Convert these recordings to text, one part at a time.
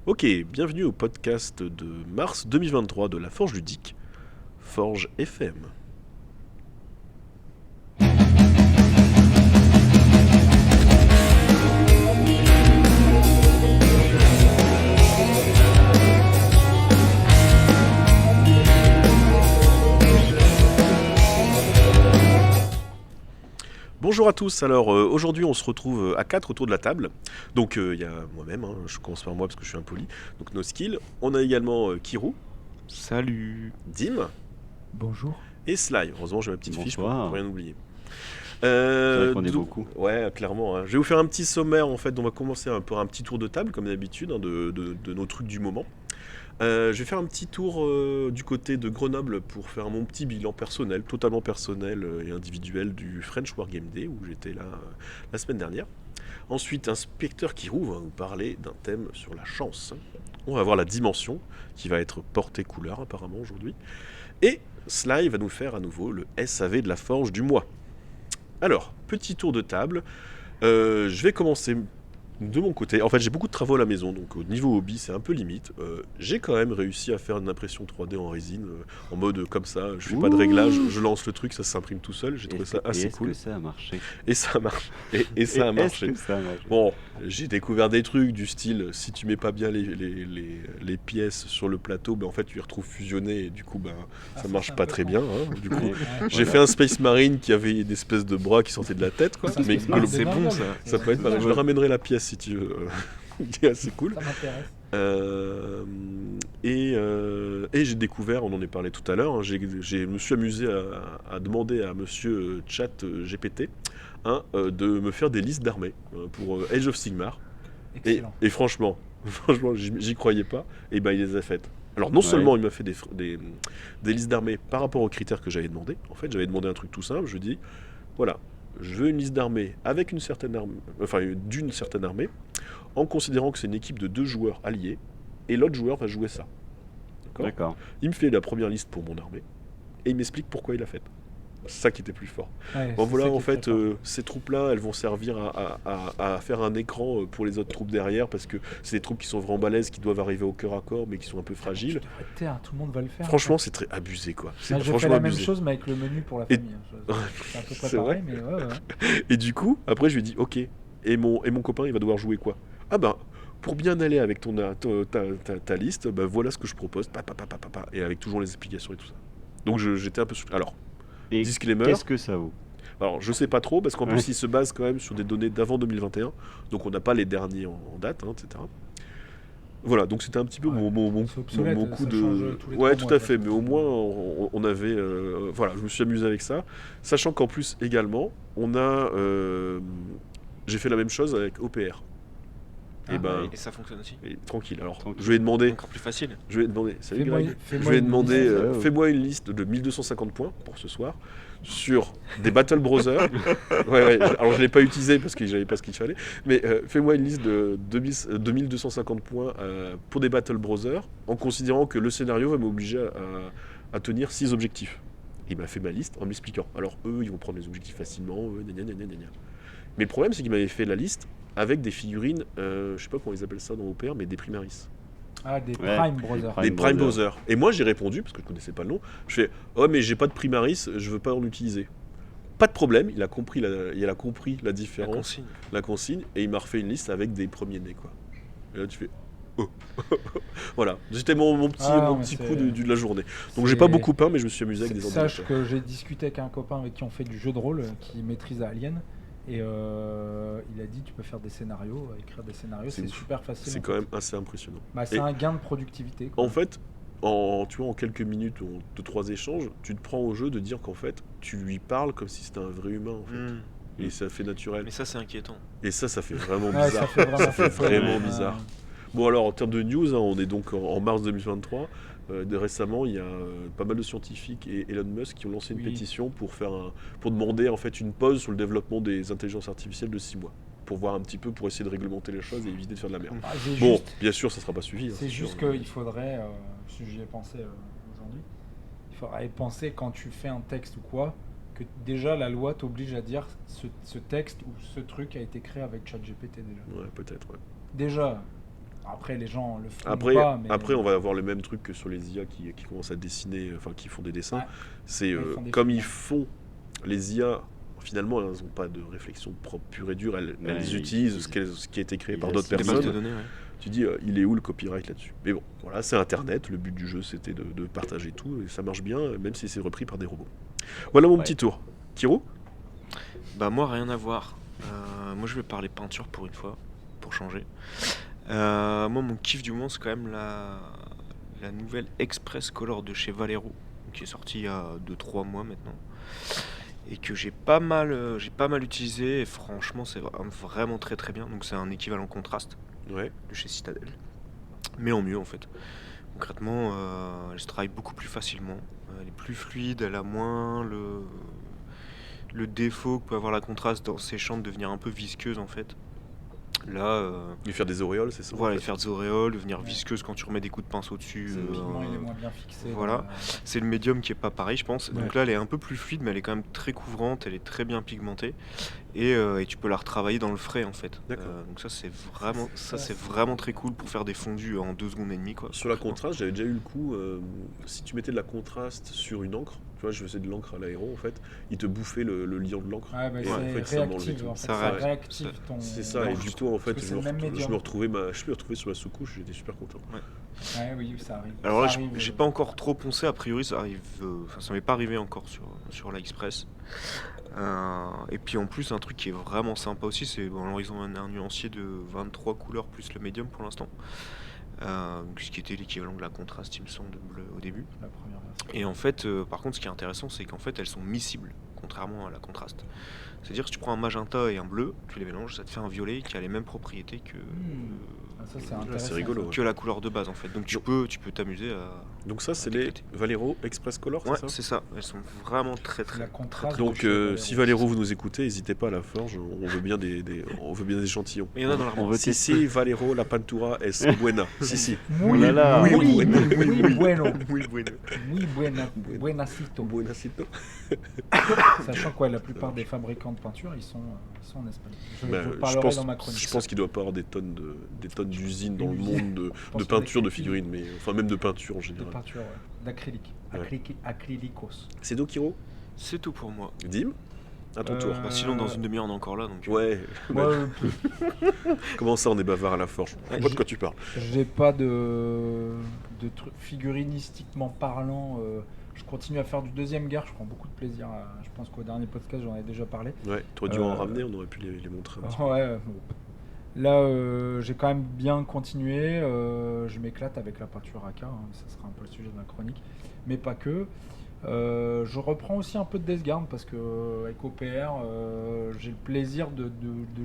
Ok, bienvenue au podcast de mars 2023 de la Forge Ludique, Forge FM. Bonjour à tous, alors aujourd'hui on se retrouve à 4 autour de la table. Donc il y a moi-même, je commence par moi parce que je suis impoli, donc No Skill. On a également Kirou, Salut. Dim Bonjour. et Sly. Heureusement j'ai ma petite fiche pour Bonsoir. rien oublier. C'est vrai qu'on est beaucoup. Ouais, clairement. Je vais vous faire un petit sommaire en fait. On va commencer par un petit tour de table comme d'habitude de nos trucs du moment. Je vais faire un petit tour du côté de Grenoble pour faire mon petit bilan personnel, totalement personnel et individuel du French Wargame Day où j'étais là la semaine dernière. Ensuite, Inspecteur Kirou va vous parler d'un thème sur la chance. On va voir la dimension qui va être portée couleur apparemment aujourd'hui. Et Sly va nous faire à nouveau le SAV de la Forge du mois. Alors, petit tour de table. Je vais commencer de mon côté. En fait, j'ai beaucoup de travaux à la maison, donc au niveau hobby, c'est un peu limite. J'ai quand même réussi à faire une impression 3D en résine, en mode comme ça. Je fais pas de réglage, je lance le truc, ça s'imprime tout seul. J'ai trouvé ça assez cool. Est-ce que ça a marché? Et ça marche. Et ça a marché. Est-ce que ça a marché? Bon, j'ai découvert des trucs du style, si tu mets pas bien les pièces sur le plateau, ben en fait tu les retrouves fusionnées et du coup ça marche pas très bien. Du coup, j'ai fait un Space Marine qui avait une espèce de bras qui sortait de la tête, quoi. Mais c'est bon ça. ça peut être pas mal. Je te ramènerai la pièce si tu veux. C'est assez cool. Ça m'intéresse. Et j'ai découvert, on en a parlé tout à l'heure, je me suis amusé à demander à monsieur Chat GPT de me faire des listes d'armées pour Age of Sigmar. Excellent. Et franchement, j'y croyais pas, et ben il les a faites. Alors non seulement il m'a fait des listes d'armées par rapport aux critères que j'avais demandé, en fait j'avais demandé un truc tout simple, je lui dis, voilà, je veux une liste d'armées avec une certaine armée, enfin d'une certaine armée, en considérant que c'est une équipe de 2 joueurs alliés, et l'autre joueur va jouer ça. D'accord. Il me fait la première liste pour mon armée, et il m'explique pourquoi il l'a faite. C'est ça qui était plus fort. Ouais, Bon c'est voilà, ça qui en est fait, très fort. ces troupes-là, elles vont servir à faire un écran pour les autres troupes derrière, parce que c'est des troupes qui sont vraiment balèzes, qui doivent arriver au cœur à corps, mais qui sont un peu fragiles. Tu devrais te taire, tout le monde va le faire. Franchement, en fait. c'est très abusé, quoi. C'est J'ai fait franchement la même abusé. chose, mais avec le menu pour la Et- famille. C'est à peu près C'est pareil, vrai. mais ouais. Et du coup, après, je lui dis, ok, et mon copain, il va devoir jouer quoi? Ah ben, pour bien aller avec ta liste, ben voilà ce que je propose, et avec toujours les explications et tout ça. Donc j'étais un peu... Alors, Et disclaimer, qu'est-ce que ça vaut? alors je sais pas trop, parce qu'en Ouais. plus il se base quand même sur des données d'avant 2021, donc on n'a pas les derniers en date, etc. Voilà, donc c'était un petit peu Ouais, mon c'est obsolète, coup ça de... change tous les Ouais, 3 tout mois, à fait, de toute mais au façon. moins on avait... voilà, je me suis amusé avec ça, sachant qu'en plus également, on a... j'ai fait la même chose avec OPR. Et ben, Et ça fonctionne aussi. tranquille. Alors, Tranquille. je lui ai demandé, Encore plus facile. salut Fais-moi- Greg, fais-moi je lui ai une demandé, liste. fais-moi une liste de 1250 points pour ce soir sur des Battle Brothers. Ouais, alors je l'ai pas utilisé parce que j'avais pas ce qu'il fallait, mais fais-moi une liste de 2250 points pour des Battle Brothers en considérant que le scénario va m'obliger à tenir 6 objectifs. Il m'a fait ma liste en m'expliquant. Alors eux, ils vont prendre les objectifs facilement, gna gna gna gna gna. Mais le problème, c'est qu'il m'avait fait la liste avec des figurines, je sais pas comment ils appellent ça dans OPR, mais des Primaris. Ah, des Ouais, Prime Brothers. Prime Des Prime Brothers. Brothers. Et moi, j'ai répondu, parce que je connaissais pas le nom, je fais « Oh, mais j'ai pas de Primaris, je veux pas en utiliser. » Pas de problème, il a compris la différence, la consigne, et il m'a refait une liste avec des premiers-nés, quoi. Et là, tu fais « Oh !» Voilà, c'était mon petit, Ah, mon mais petit c'est- coup de la journée. Donc j'ai C'est- pas beaucoup peint, mais je me suis amusé avec des Sache ordinateurs. que j'ai discuté avec un copain avec qui on fait du jeu de rôle, qui maîtrise Alien. Et il a dit tu peux faire des scénarios, écrire des scénarios, C'est c'est ouf. super facile. C'est en quand fait. même assez impressionnant. Bah, c'est Et- un gain de productivité. Quoi. En fait, tu vois, en quelques minutes, de 3 échanges, tu te prends au jeu de dire qu'en fait, tu lui parles comme si c'était un vrai humain, en fait. Et ça fait naturel. Mais ça, c'est inquiétant. Et ça fait vraiment Ouais, bizarre. ça fait vraiment, Ça fait vraiment Ouais. bizarre. Bon alors, en termes de news, on est donc en mars 2023. Récemment, il y a pas mal de scientifiques et Elon Musk qui ont lancé une Oui. pétition pour demander en fait une pause sur le développement des intelligences artificielles de 6 mois. Pour voir un petit peu, pour essayer de réglementer les choses et éviter de faire de la merde. Ah, j'ai Bon, juste- bien sûr, ça sera pas suivi. c'est juste qu'il faudrait, si j'y ai pensé aujourd'hui, il faudrait penser quand tu fais un texte ou quoi, que déjà la loi t'oblige à dire ce texte ou ce truc a été créé avec ChatGPT déjà. Ouais, peut-être, ouais. Déjà, Après, les gens le font Après, pas, mais après, on va avoir le même truc que sur les IA qui commencent à dessiner, enfin qui font des dessins. Ouais. C'est Ils font des comme films. ils font les IA, finalement, elles n'ont pas de réflexion propre, pure et dure. Elles Ouais, utilisent ils- ce qui a été créé ils par d'autres assimilent. Les bases de personnes. données, ouais. Tu dis, il est où le copyright là-dessus? Mais bon, voilà, c'est Internet. Le but du jeu, c'était de partager tout et ça marche bien, même si c'est repris par des robots. Voilà mon Ouais. petit tour. Kiro? Bah moi rien à voir. Moi je vais parler peinture pour une fois, pour changer. Moi mon kiff du moment c'est quand même la nouvelle Express Color de chez Valero, qui est sortie il y a 2-3 mois maintenant. Et que j'ai pas mal utilisé et franchement c'est vraiment très très bien. Donc c'est un équivalent contraste Ouais. de chez Citadel. Mais en mieux en fait. Concrètement, elle se travaille beaucoup plus facilement. Elle est plus fluide, elle a moins le défaut que peut avoir la contraste dans ses champs de devenir un peu visqueuse en fait. Là, Lui faire des auréoles, c'est ça? voilà, en de fait. faire des auréoles, devenir Ouais. visqueuse quand tu remets des coups de pinceau dessus. le pigment il est moins bien fixé. voilà. dans la- C'est le médium qui est pas pareil, je pense. Ouais. Donc là, elle est un peu plus fluide, mais elle est quand même très couvrante, elle est très bien pigmentée. Et tu peux la retravailler dans le frais en fait. D'accord. Donc ça, c'est vraiment très cool pour faire des fondus en 2 secondes et demie, quoi. Sur la contraste, j'avais déjà eu le coup, si tu mettais de la contraste sur une encre, tu vois, je faisais de l'encre à l'aéro en fait, il te bouffait le liant de l'encre. Ouais, bah, Et en c'est fait, ça m'enlevait réactif. tout. En fait, Ça ça réactive. réactive ton. C'est ça, et du coup, en fait, Parce que je c'est me, le même je médium. me retrouvais sur la sous-couche, j'étais super content. Ouais, oui, ça arrive. Alors là, Ça arrive, j'ai pas encore trop poncé, a priori ça arrive, enfin, ça m'est pas arrivé encore sur la Express. Et puis en plus, un truc qui est vraiment sympa aussi, c'est bon, alors, ils ont un nuancier de 23 couleurs plus le médium pour l'instant. Ce qui était l'équivalent de la contraste, il me semble, au début. la première version. Et en fait, par contre, ce qui est intéressant, c'est qu'en fait, elles sont miscibles, contrairement à la contraste. C'est-à-dire que si tu prends un magenta et un bleu, tu les mélanges, ça te fait un violet qui a les mêmes propriétés Ah, ça, c'est Là, intéressant. c'est rigolo. que la couleur de base en fait. Donc tu peux t'amuser à. Donc ça, c'est à les décoter. Valero Express Color, Ouais, c'est ça? c'est ça. Elles sont vraiment très C'est la très. contraste. Donc de chez Valero. si Valero vous nous écoutez, n'hésitez pas à la forge, on veut bien on veut bien des échantillons. Et il y en a dans On l'armoire. veut Si, si, Valero, la Pantura es buena. Si, si. Muy, Oh là là. muy, Muy muy, bueno. muy bueno. Oui, bueno. Muy buena. Buenacito. Buenacito. Sachant que ouais, la plupart des fabricants de peinture, ils sont en Espagne. Je Ben, parlerai dans ma chronique. je pense qu'il doit pas avoir des tonnes d'usines dans le Une monde usine. de pense peinture, de que- figurines, mais enfin même de peinture en De général. peinture, ouais. D'acrylique. Ouais. Acrylicos. C'est Dokiro? C'est tout pour moi. Dim? À ton tour. Bah, sinon, dans une demi-heure, on est encore là. Donc, Ouais. Moi, Comment ça, on est bavard à la forge? Je vois de quoi tu parles. j'ai pas de truc figurinistiquement parlant. Je continue à faire du deuxième guerre. Je prends beaucoup de plaisir. Je pense qu'au dernier podcast, j'en ai déjà parlé. Ouais, t'aurais dû en ramener, on aurait pu les montrer un petit peu. Ouais. Bon. Là, j'ai quand même bien continué. Je m'éclate avec la peinture AK. Hein, ça sera un peu le sujet de ma chronique, mais pas que. Je reprends aussi un peu de Death Guard parce que avec OPR, j'ai le plaisir de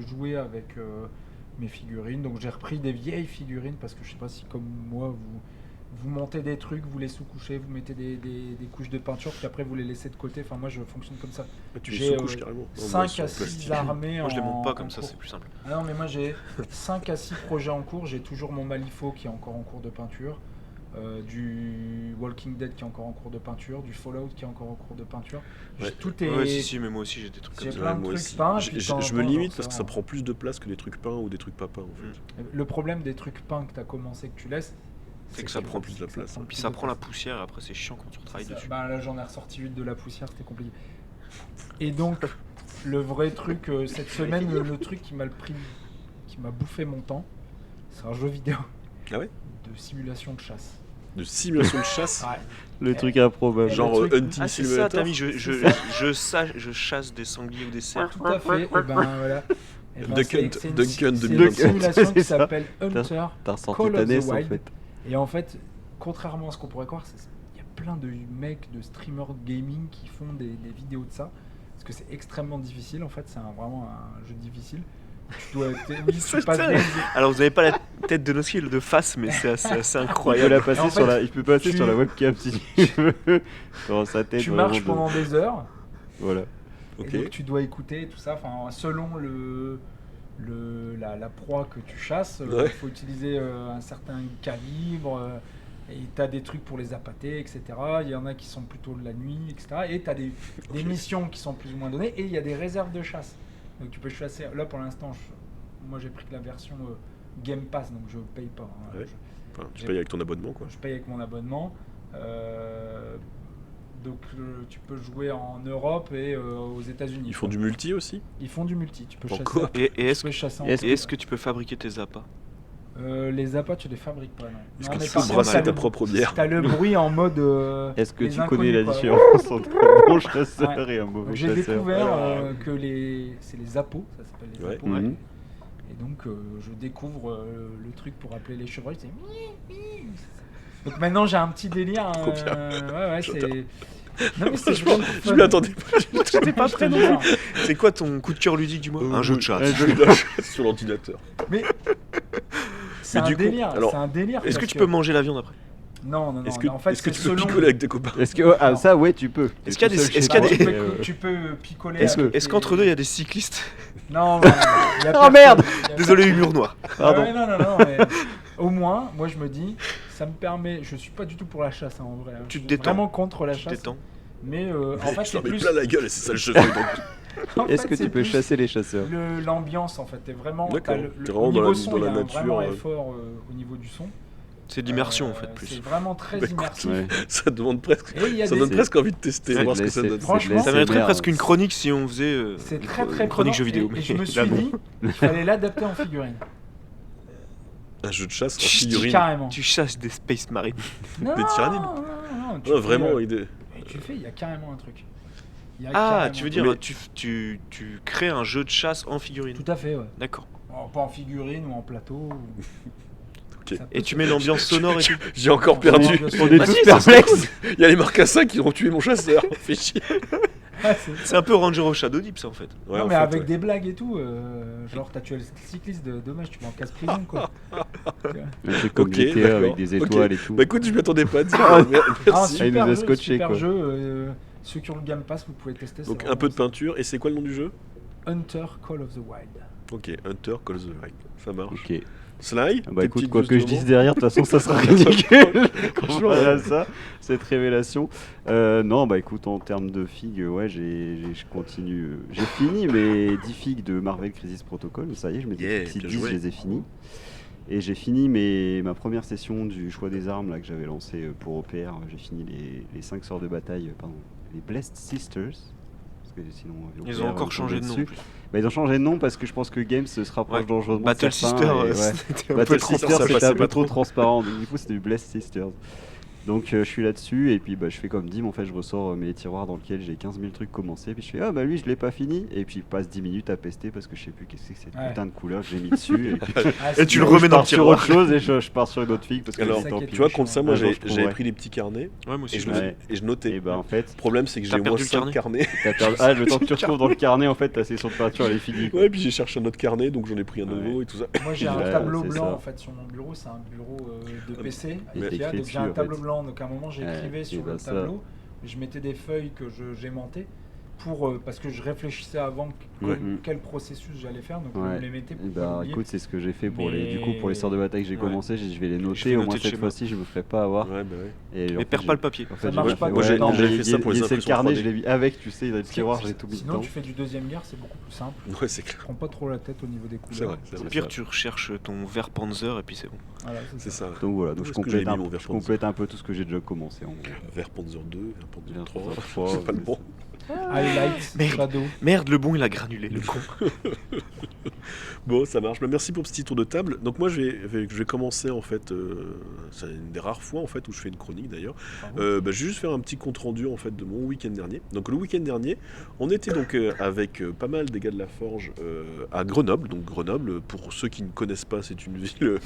jouer avec mes figurines. Donc j'ai repris des vieilles figurines parce que je sais pas si comme moi vous montez des trucs, vous les sous-couchez, vous mettez des couches de peinture, puis après vous les laissez de côté. Enfin moi je fonctionne comme ça. Tu les J'ai, sous-couches carrément. Non, moi, 5 c'est en à 6 plastique. armées moi, je les monte pas en comme ça, cours. c'est plus simple. Ah non mais moi j'ai 5 à 6 projets en cours. J'ai toujours mon Malifaux qui est encore en cours de peinture. Du Walking Dead qui est encore en cours de peinture, du Fallout qui est encore en cours de peinture. Ouais. Tout est. Ouais, si, mais moi aussi, j'ai des trucs J'ai comme ça. plein de moi trucs aussi. peints, Je puis de temps en je me temps, limite j'en parce que sors. ça prend plus de place que des trucs peints ou des trucs pas peints en fait. Le problème des trucs peints que tu as commencé, que tu laisses, C'est que ça prend plus de la place. Puis ça prend la poussière et après, c'est chiant quand tu retravailles dessus. Bah là j'en ai ressorti 8 de la poussière, c'était compliqué. Et donc le vrai truc cette semaine, le truc qui m'a bouffé mon temps, c'est un jeu vidéo. Ah ouais? De simulation de chasse. De simulation de chasse, Ouais. Le truc improbable. genre le truc- Hunting Ah, c'est ça, Simulator. t'as mis, je chasse des sangliers ou des cerfs. Tout à fait. Et ben voilà. Et ben, Duck c'est- Hunt, c'est une- Duck c'est Hunt une 2025. simulation qui C'est ça. s'appelle Hunter. T'as ressenti Call ta of the NES en Wild. fait. Et en fait, contrairement à ce qu'on pourrait croire, il y a plein de mecs, de streamers gaming qui font des vidéos de ça. Parce que c'est extrêmement difficile. En fait, c'est vraiment un jeu difficile. Tu dois tu passes des- Alors, vous n'avez pas la tête de Nosky de face, mais c'est assez Il peut incroyable. la passer Et en sur fait, il peut passer tu- sur la webcam si tu veux. Dans sa tête. tu vraiment marches de- pendant des heures. Voilà. Ok. Et donc tu dois écouter tout ça. Enfin, selon la proie que tu chasses, il Ouais. faut utiliser un certain calibre. Et tu as des trucs pour les appâter, etc. Il y en a qui sont plutôt de la nuit, etc. Et tu as des missions qui sont plus ou moins données. Et il y a des réserves de chasse. Donc tu peux chasser. Là pour l'instant, moi j'ai pris que la version Game Pass, donc je paye pas. Hein. Ouais. Enfin, tu J'ai- payes avec ton abonnement, quoi. Je paye avec mon abonnement. Donc tu peux jouer en Europe et aux États-Unis. Ils font du multi aussi. Ils font du multi. Tu peux En chasser. coop. Et Tu est-ce peux chasser en est-ce coop. est-ce que tu peux fabriquer tes appâts? Les appâts, tu les fabriques pas, non. Est-ce Non, que mais tu par peux contre, brasser t'as ta le- propre bière? T'as le bruit en mode. Est-ce que les tu connais la inconnus, quoi. différence entre un bon chasseur Ouais. et un Donc, mauvais j'ai chasseur? découvert Alors, que c'est les appos, ça s'appelle les Ouais. appos. Mhm. Et donc je découvre le truc pour appeler les chevreuils, c'est donc maintenant j'ai un petit délire. Trop bien. Ouais, J'adore. c'est. Non mais c'est vraiment Je fun. m'y attendais pas. J'étais pas prêt non plus. C'est quoi ton coup de cœur ludique du mois? Un jeu de chat. Un jeu de chasse sur l'ordinateur. Mais c'est Mais un du coup, délire. alors, C'est un délire. Est-ce que parce tu peux manger la viande après? Non, non, non. Est-ce que, en fait, est-ce que c'est tu peux selon- picoler avec des copains? Est-ce que ça ouais tu peux. Est-ce qu'il y a T'es des- tout seul est-ce chez qu'il y a toi, des- tu, mais, peux, tu peux picoler. Est-ce avec Est-ce les- qu'entre deux il y a des cyclistes? Non, non, il y a Oh, personne. merde Il y a Désolé, personne. humour noir. Pardon. Ouais, non, non, non, mais au moins, moi je me dis, ça me permet. Je suis pas du tout pour la chasse hein, en vrai. hein. Tu Je te suis détends. vraiment contre la Tu chasse. t'étends. Mais en fait, Je c'est t'en mets plus. plein la gueule et c'est ça le chevreuil. Donc, en Est-ce fait, que c'est tu peux plus chasser les chasseurs? l'ambiance en fait. T'es vraiment. D'accord. T'es Au vraiment niveau dans la- son, dans il y la a un nature, vraiment ouais. effort au niveau du son. C'est de l'immersion en fait C'est plus. vraiment très Bah, écoute, immersif. Ouais. ça demande presque. Et il y a Ça des. donne presque envie de tester, C'est- voir ce que ça c'est- donne. c'est Franchement, de Ça mériterait l'ASMR, presque une hein. chronique si on faisait C'est une très une très chronique prenant. jeux vidéo. Et je me mais suis là, non. dit, il fallait l'adapter en figurine. Un jeu de chasse en Chut, figurine. Carrément. Tu chasses des Space Marines. Non, Des tyranides. non, non, non, tu Ouais, fais, vraiment, et idée. tu fais, il y a carrément un truc. Il y a Ah, carrément tu veux un dire, Mais- tu crées un jeu de chasse en figurine. truc. Tout à fait, ouais. D'accord. Bon, pas en figurine ou en plateau. Ok. Ça peut Et tu se mets faire. l'ambiance sonore et tout. J'ai encore perdu. On est Ah tous si, ça serait perplexes. Il y a les marcassins qui ont tué mon chasseur. Fait chier. Ah, C'est un peu Ranger au Shadow Deep ça en fait. Ouais, non, en mais fait, avec ouais. des blagues et tout. Genre, t'as tué le cycliste, dommage, tu vas en casse prison, quoi. Un truc comme Ok, GTA d'accord. avec des étoiles et tout. Bah écoute, je m'y attendais pas. Ah, Merci. il nous a scotché, super quoi. jeu. Ceux qui ont le Game Pass, vous pouvez tester. Donc c'est un peu de vraiment peinture. Et c'est quoi le nom du jeu? ça. Hunter Call of the Wild. Ok, Hunter Call the Wild. Ça marche. Ok. Sly, Bah tes écoute, petites quoi news que du je dise moment derrière, de toute façon, ça sera ridicule. Franchement, Voilà ouais. ça, cette révélation. Non, bah écoute, en termes de figues, ouais, je continue. J'ai fini mes 10 figues de Marvel Crisis Protocol. Ça y est, je m'étais Yeah, fixé bien 10, joué. je les ai finis. Et j'ai fini ma première session du choix des armes là, que j'avais lancé pour OPR. J'ai fini les 5 sorts de bataille, pardon, les Blessed Sisters. Parce que sinon, Ils OPR, ont encore me changé de tombait nom. dessus. Bah, ils ont changé de nom parce que je pense que Games se rapproche Ouais. dangereusement de Battle certains, Sister, et ouais. c'était un peu Battle trop Sisters, ça c'était passait un peu pas trop trop. transparent. Donc, du coup, c'était du Blessed Sisters. Donc, je suis là-dessus. Et puis, bah, je fais comme Dim. En fait, je ressors mes tiroirs dans lesquels j'ai 15 000 trucs commencés. Puis, je fais, ah, bah, lui, je l'ai pas fini. Et puis, je passe 10 minutes à pester parce que je sais plus qu'est-ce que c'est cette Ouais. putain de couleur que j'ai mis dessus. Et, puis, Ah, Et c'est tu bien. le remets je dans le pars sur tiroir. autre chose et je pars sur une autre figue parce que Alors, j'ai tant tu pis. Tu vois, contre ça, moi Un jour, je j'avais trouverai. pris les petits carnets Ouais, moi aussi. et je je, le Ouais. et je notais. Et bah, en fait, Le problème, c'est que T'as j'ai au moins perdu le 5 carnets. t'as perdu. Ah, le temps que tu retrouves dans le carnet, en fait, ta session de peinture, elle est finie. quoi. Ouais, puis j'ai cherché un autre carnet, donc j'en ai pris un nouveau Ouais. et tout ça. Moi j'ai un Ouais, tableau c'est blanc ça. en fait sur mon bureau, c'est un bureau de Mais PC t'écris Ikea, donc dessus, j'ai un en tableau fait. blanc, donc à un moment j'écrivais Ouais, sur et bah le ça. tableau, je mettais des feuilles que j'aimantais pour parce que je réfléchissais avant Ouais. quel processus j'allais faire, donc je Ouais. me les mettais Et pour pas bah l'oublier. écoute, c'est ce que j'ai fait pour Mais- pour les sorts de bataille que j'ai Ouais. commencé, je vais les Je noter, vais au noter moins le cette schéma. fois-ci je me ferai pas avoir. Ouais, bah ouais. Et en Mais fait, perds pas le papier. en Ça fait, marche j'ai pas fait- pour ouais, les non, dents. J'avais fait ça pour les laissé le impressions carnet, 3D. je l'ai mis avec, tu sais, dans le tiroir, j'ai tout mis Sinon dedans. tu fais du deuxième guerre, c'est beaucoup plus simple. Ouais, c'est clair. Prends pas trop la tête au niveau des C'est couleurs. vrai, c'est Au vrai. pire, ça. tu recherches ton vert Panzer et puis c'est bon. Voilà, C'est ça. Donc voilà, Où donc je est-ce que j'ai complète, mis mon Vert je Panzer complète un peu tout ce que j'ai déjà commencé en gros. Vert Panzer 2, Vert Panzer Vert 3. Panzer 3, C'est pas le c'est bon. Highlight, Merde. shadow. Merde, le bon il a granulé, le con. Bon, ça marche. Bah, merci pour ce petit tour de table. Donc moi, je vais commencer en fait. C'est une des rares fois en fait où je fais une chronique d'ailleurs. Bravo. Je vais juste faire un petit compte rendu en fait de mon week-end dernier. Donc le week-end dernier, on était donc avec pas mal des gars de la Forge à Grenoble. Donc Grenoble, pour ceux qui ne connaissent pas, c'est une ville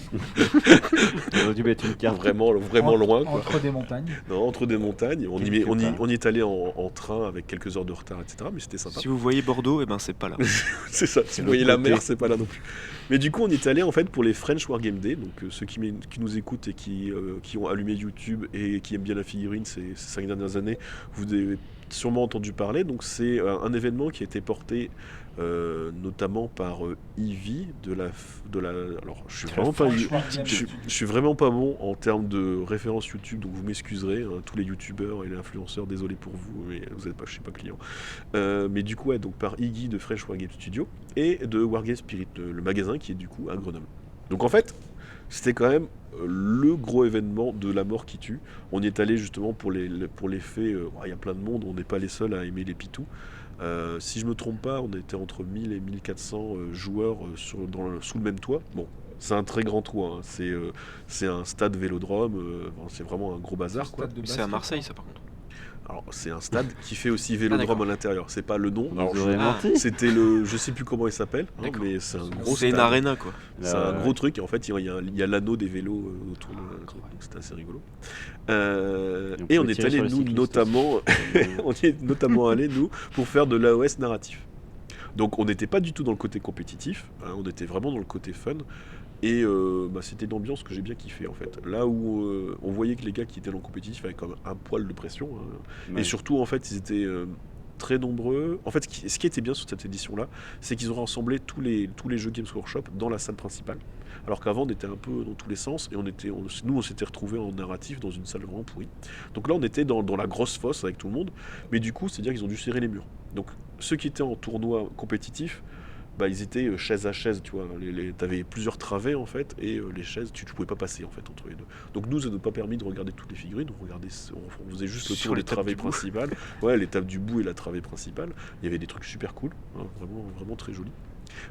J'aurais dû mettre une carte. vraiment loin, quoi. Entre des montagnes. Non, entre des montagnes. On Quelque part. y est allé en train avec quelques heures de retard, etc. Mais c'était sympa. Si vous voyez Bordeaux, et ben c'est pas là. C'est ça, si vous l'autre voyez la côté. mer, c'est pas là non plus. Mais du coup, on est allé en fait pour les French Wargame Day. Donc ceux qui nous écoutent et qui ont allumé YouTube et qui aiment bien la figurine ces 5 dernières années, vous avez sûrement entendu parler. Donc c'est un événement qui a été porté notamment par Eevee de la. Alors je suis vraiment pas. French Wargame Je suis vraiment pas bon en termes de références YouTube, donc vous m'excuserez, hein, tous les youtubeurs et les influenceurs, désolé pour vous, mais vous n'êtes pas, je suis pas client. Mais du coup, ouais, donc par Iggy de Fresh Wargame Studio et de Wargame Spirit, le magasin qui est du coup à Grenoble. Donc en fait, c'était quand même le gros événement de La Mort qui tue. On y est allé justement pour l'effet. Il y a plein de monde, on n'est pas les seuls à aimer les pitous. Si je me trompe pas, on était entre 1000 et 1400 joueurs sous le même toit. Bon, c'est un très grand toit, hein. C'est un stade vélodrome, c'est vraiment un gros bazar, quoi. Stade de C'est à basket, Marseille, hein. ça, par contre. Alors, c'est un stade qui fait aussi vélodrome d'accord. à l'intérieur. C'est pas le nom. Vous Alors, aurez menti. c'était je sais plus comment il s'appelle, hein, D'accord. mais c'est un gros C'est une stade. arena, quoi. C'est un gros truc, et en fait, il y a l'anneau des vélos autour de donc c'était assez rigolo. Et on pouvez est tirer allé, sur les nous, cyclistes notamment, on est notamment allé, nous, pour faire de l'AOS narratif. Donc, on n'était pas du tout dans le côté compétitif, hein, on était vraiment dans le côté fun. Et c'était une ambiance que j'ai bien kiffé, en fait. Là où on voyait que les gars qui étaient dans le compétitif avaient comme un poil de pression, hein. Ouais. Et surtout, en fait, ils étaient très nombreux. En fait, ce qui était bien sur cette édition-là, c'est qu'ils ont rassemblé tous les jeux Games Workshop dans la salle principale. Alors qu'avant, on était un peu dans tous les sens, et nous, on s'était retrouvés en narratif dans une salle vraiment pourrie. Donc là, on était dans la grosse fosse avec tout le monde, mais du coup, c'est-à-dire qu'ils ont dû serrer les murs. Donc, ceux qui étaient en tournoi compétitif, ils étaient chaise à chaise, tu vois. T'avais plusieurs travées, en fait, et les chaises, tu pouvais pas passer, en fait, entre les deux. Donc nous, ça nous a pas permis de regarder toutes les figurines, on faisait juste le Sur tour des les tables travées du bout. principales. Ouais, les tables du bout et la travée principale. Il y avait des trucs super cool, hein, vraiment, vraiment très jolis.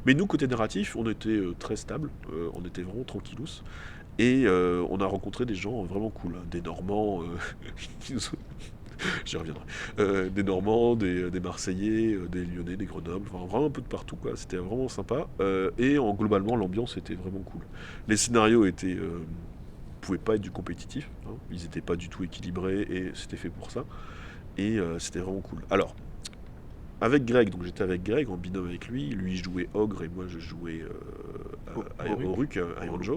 Mais nous, côté narratif, on était très stable, on était vraiment tranquillous. Et on a rencontré des gens vraiment cool, hein, des Normands, qui nous ont- j'y reviendrai. Des Normands, des Marseillais, des Lyonnais, des Grenoble, enfin, vraiment un peu de partout, quoi. C'était vraiment sympa. Et globalement, l'ambiance était vraiment cool. Les scénarios pouvaient pas être du compétitif, hein. Ils n'étaient pas du tout équilibrés et c'était fait pour ça. Et c'était vraiment cool. Alors, avec Greg, donc j'étais avec Greg en binôme avec lui. Lui il jouait Ogre et moi je jouais Oruk, Iron Joe.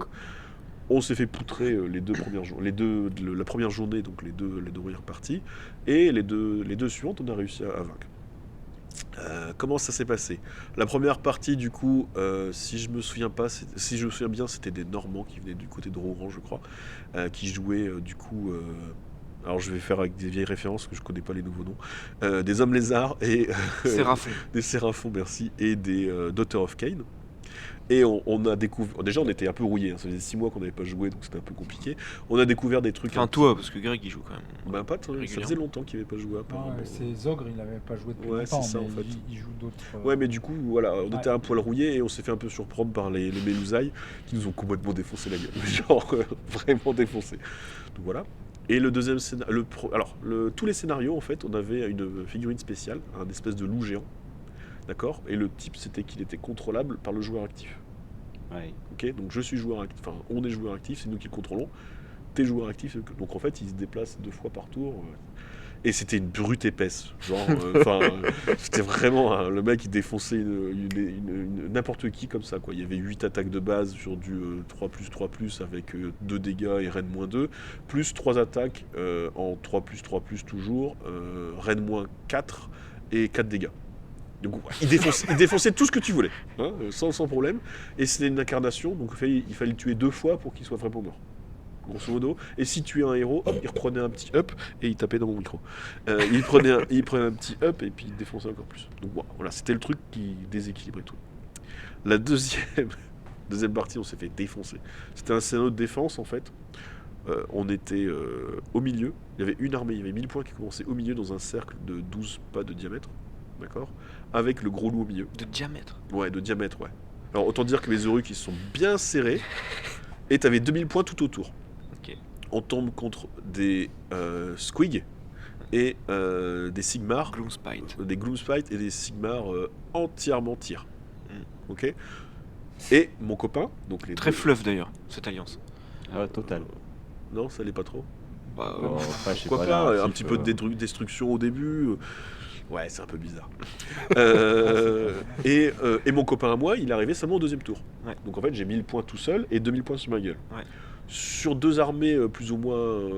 On s'est fait poutrer les deux premières la première journée, donc les deux premières parties, et les deux suivantes, on a réussi à vaincre. Comment ça s'est passé? La première partie, du coup, si je me souviens bien, c'était des Normands qui venaient du côté de Rouen, je crois, qui jouaient du coup. Alors je vais faire avec des vieilles références parce que je connais pas les nouveaux noms. Des hommes lézards et Séraphon. des Séraphons, merci, et des Daughter of Cain. Et on a découvert. Déjà, on était un peu rouillés, hein. Ça faisait 6 mois qu'on n'avait pas joué, donc c'était un peu compliqué. On a découvert des trucs. Enfin, toi, parce que Greg, il joue quand même. Bah, pas toi, ça régulièrement. faisait longtemps qu'il n'avait pas joué, Non, apparemment. c'est Ogre, il n'avait pas joué depuis Ouais, longtemps, c'est ça, mais en fait. il joue d'autres. Ouais, mais du coup, voilà, on Ouais. était un poil rouillés et on s'est fait un peu surprendre par les Mélousailles qui nous ont complètement défoncé la gueule. Genre, vraiment défoncé. Donc voilà. Et le deuxième scénario. Tous les scénarios, en fait, on avait une figurine spéciale, un espèce de loup géant. D'accord? Et le type, c'était qu'il était contrôlable par le joueur actif. Ouais. Ok, donc je suis joueur actif, enfin on est joueur actif, c'est nous qui le contrôlons. T'es joueur actif, donc en fait il se déplace 2 fois par tour. Et c'était une brute épaisse, genre, c'était vraiment le mec qui défonçait n'importe qui comme ça, quoi. Il y avait 8 attaques de base sur du 3+3+, avec 2 dégâts et Rennes-2, plus 3 attaques en 3+3+, toujours, Rennes-4 et 4 dégâts. Donc il défonçait tout ce que tu voulais, hein, sans problème. Et c'était une incarnation, donc il fallait le tuer 2 fois pour qu'il soit vraiment mort, grosso modo. Et si tu es un héros, hop, il reprenait un petit up et il tapait dans mon micro. Il prenait un petit up et puis il défonçait encore plus. Donc voilà, c'était le truc qui déséquilibrait tout. La deuxième partie, on s'est fait défoncer. C'était un scénario de défense, en fait. On était au milieu. Il y avait une armée, il y avait 1000 points qui commençaient au milieu dans un cercle de 12 pas de diamètre. D'accord? Avec le gros loup au milieu. De diamètre. Ouais, de diamètre, ouais. Alors autant dire que les Uruk, ils sont bien serrés. Et t'avais 2000 points tout autour. Ok. On tombe contre des Squig et des Sigmar. Gloomspite. Des Gloomspite et des Sigmar entièrement tir. Ok? Et mon copain, donc les Très deux- fleuve d'ailleurs, cette alliance. Ah, total. Non, ça l'est pas trop. Bah, Oh, enfin, je sais Pourquoi pas, pas, narratif, un petit peu de destruction au début. Ouais, c'est un peu bizarre. Et mon copain à moi, il est arrivé seulement au deuxième tour. Ouais. Donc en fait, j'ai 1000 points tout seul et 2000 points sur ma gueule. Ouais. Sur 2 armées plus ou moins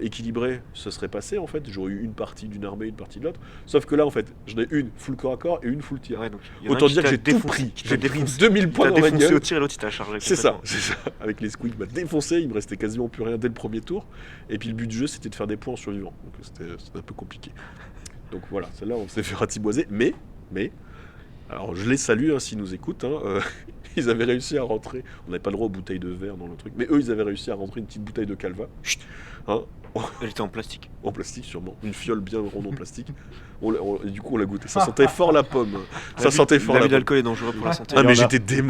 équilibrées, ça serait passé en fait. J'aurais eu une partie d'une armée, une partie de l'autre. Sauf que là, en fait, j'en ai une full corps à corps et une full tir. ouais, donc, il y en a Autant un qui dire que t'a j'ai tout défoncé- pris. qui t'a J'ai pris défoncé- 2000 qui points t'a dans ma défoncé gueule. au tir et l'autre il t'a chargé. C'est ça, complètement. c'est ça. Avec les squigs, il m'a défoncé, il me restait quasiment plus rien dès le premier tour. Et puis le but du jeu, c'était de faire des points en survivant. Donc c'était un peu compliqué. Donc voilà, celle-là, on s'est fait ratiboiser. Mais, Ouais. je les salue hein, s'ils nous écoutent. Hein, ils avaient réussi à rentrer. On n'avait pas le droit aux bouteilles de verre dans le truc, mais eux, ils avaient réussi à rentrer une petite bouteille de Calva. Chut. Hein, Elle était en plastique. en plastique sûrement, une fiole bien ronde en plastique. Et du coup, on l'a goûté. Ça sentait fort la pomme. Ça sentait fort la L'abus pomme. d'alcool est dangereux pour la santé. Ah Il y mais en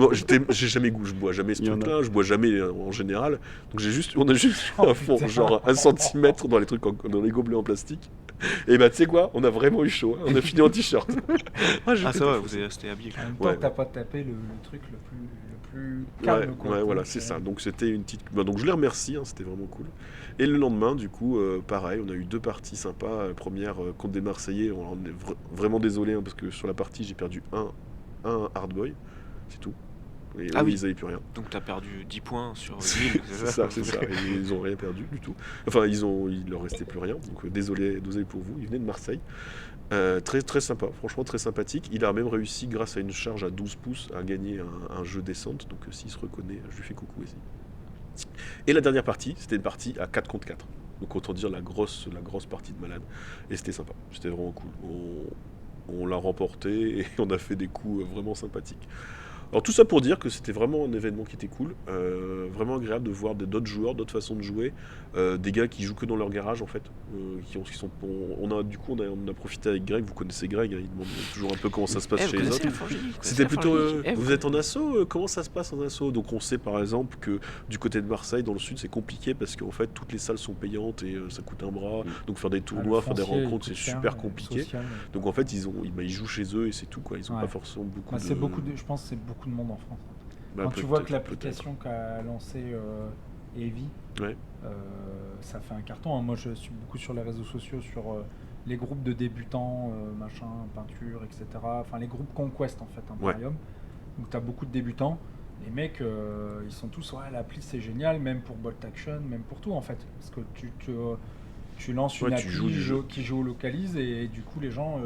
a. j'étais j'ai jamais goûté, je bois jamais ce Il y en a. truc-là, je bois jamais en général. Donc on a juste Oh, un fond, putain. genre 1 centimètre dans les trucs, dans les gobelets en plastique. Et bah tu sais quoi, on a vraiment eu chaud, hein. On a fini en t-shirt. Ah j'étais ça va, défoncé. vous avez resté habillé. En même temps, Ouais. t'as pas tapé le truc le plus Ouais, calme. quoi. ouais, voilà, Donc, c'est ça. Donc c'était une petite. Bah, donc je les remercie, hein, c'était vraiment cool. Et le lendemain, du coup, pareil, on a eu 2 parties sympas. Première contre des Marseillais, on en est vraiment désolé hein, parce que sur la partie j'ai perdu un hardboy, c'est tout. Et Ah eux, oui. ils avaient plus rien. Donc t'as perdu 10 points sur C'est 1000. c'est ça, c'est ça. Et ils ont rien perdu du tout. Enfin, il leur restait plus rien. Donc désolé pour vous. Il venait de Marseille. Très très sympa, franchement très sympathique. Il a même réussi, grâce à une charge à 12 pouces, à gagner un jeu descente. Donc s'il se reconnaît, je lui fais coucou aussi. Et la dernière partie, c'était une partie à 4 contre 4. Donc autant dire la grosse partie de malade. Et c'était sympa, c'était vraiment cool. On l'a remporté et on a fait des coups vraiment sympathiques. Alors tout ça pour dire que c'était vraiment un événement qui était cool, vraiment agréable de voir d'autres joueurs, d'autres façons de jouer, des gars qui jouent que dans leur garage en fait, qui sont, on a profité avec Greg, vous connaissez Greg, hein, il demande toujours un peu comment ça se passe Eh, vous chez les connaissez autres. la Forge Geek, vous C'était connaissez la plutôt, Forge Geek. Eh, vous êtes en assaut, comment ça se passe en assaut? Donc on sait par exemple que du côté de Marseille, dans le sud, c'est compliqué parce qu'en fait toutes les salles sont payantes et ça coûte un bras, donc faire des tournois, faire des rencontres, c'est super compliqué. Donc en fait ils jouent chez eux et c'est tout quoi, ils ont Ouais. pas forcément beaucoup Bah, de... c'est beaucoup de, je pense que c'est beaucoup de monde en France. Bah, Quand tu vois peut-être, que l'application qu'a lancé Heavy, Ouais. ça fait un carton. Hein. Moi, je suis beaucoup sur les réseaux sociaux, sur les groupes de débutants, machin, peinture, etc. Enfin, les groupes Conquest, en fait, Imperium. Donc, tu as beaucoup de débutants. Les mecs, ils sont tous, ouais, l'appli, c'est génial, même pour Bolt Action, même pour tout, en fait. Parce que tu lances une Ouais, tu joues du appli jeu. qui géolocalise et du coup, les gens...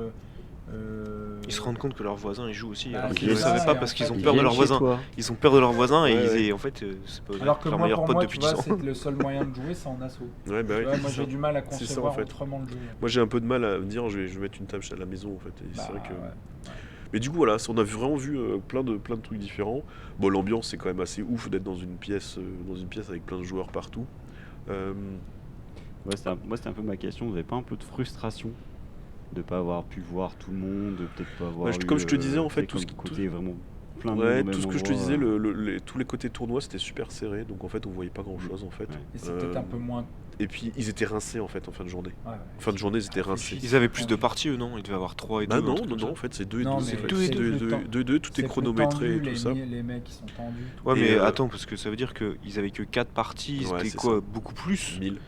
Ils se rendent compte que leurs voisins ils jouent aussi, Bah, alors c'est qu'ils ne le ça, savaient et pas en parce fait, qu'ils ont ils peur de viennent leurs chez voisins. toi. Ils ont peur de leurs voisins et Ouais, en fait c'est pas Alors que leur moi, meilleur pour pote moi, depuis tu vois, 10 ans. c'est le seul moyen de jouer, c'est en assaut. Ouais, bah Tu ouais, vois, c'est moi, ça. j'ai du mal à C'est ça, en concevoir fait. autrement le jeu. Moi j'ai un peu de mal à me dire je vais mettre une table à la maison en fait. Et c'est Bah, vrai que... ouais. Mais du coup voilà, on a vraiment vu plein de trucs différents. Bon l'ambiance c'est quand même assez ouf d'être dans une pièce avec plein de joueurs partout. Ouais, moi, c'était un peu ma question. Vous avez pas un peu de frustration de pas avoir pu voir tout le monde, de peut-être pas avoir Ouais, eu, comme je te disais, en fait, tu tout sais, ce comme qui- côté vraiment plein de monde Ouais, au même tout ce que je te endroit, disais, tous les côtés tournois c'était super serré, donc en fait on voyait pas grand chose en fait. Ouais. Et c'est peut-être un peu moins. Et puis ils étaient rincés en fait en fin de journée. Ouais, ouais. Fin de journée ils étaient rincés. Ils avaient plus de parties eux non? Ils devaient avoir 3 et 2. Bah non, en fait c'est 2 et 2. Non, C'est mais fait. c'est Deux et plus deux, ten- deux, deux, tout C'est est plus chronométré et tendu, tout ça. les mecs qui sont tendus. tout. Ouais Et, mais attends parce que ça veut dire qu'ils avaient que 4 parties, Ouais, c'était c'est quoi? ça. Beaucoup plus? 1000.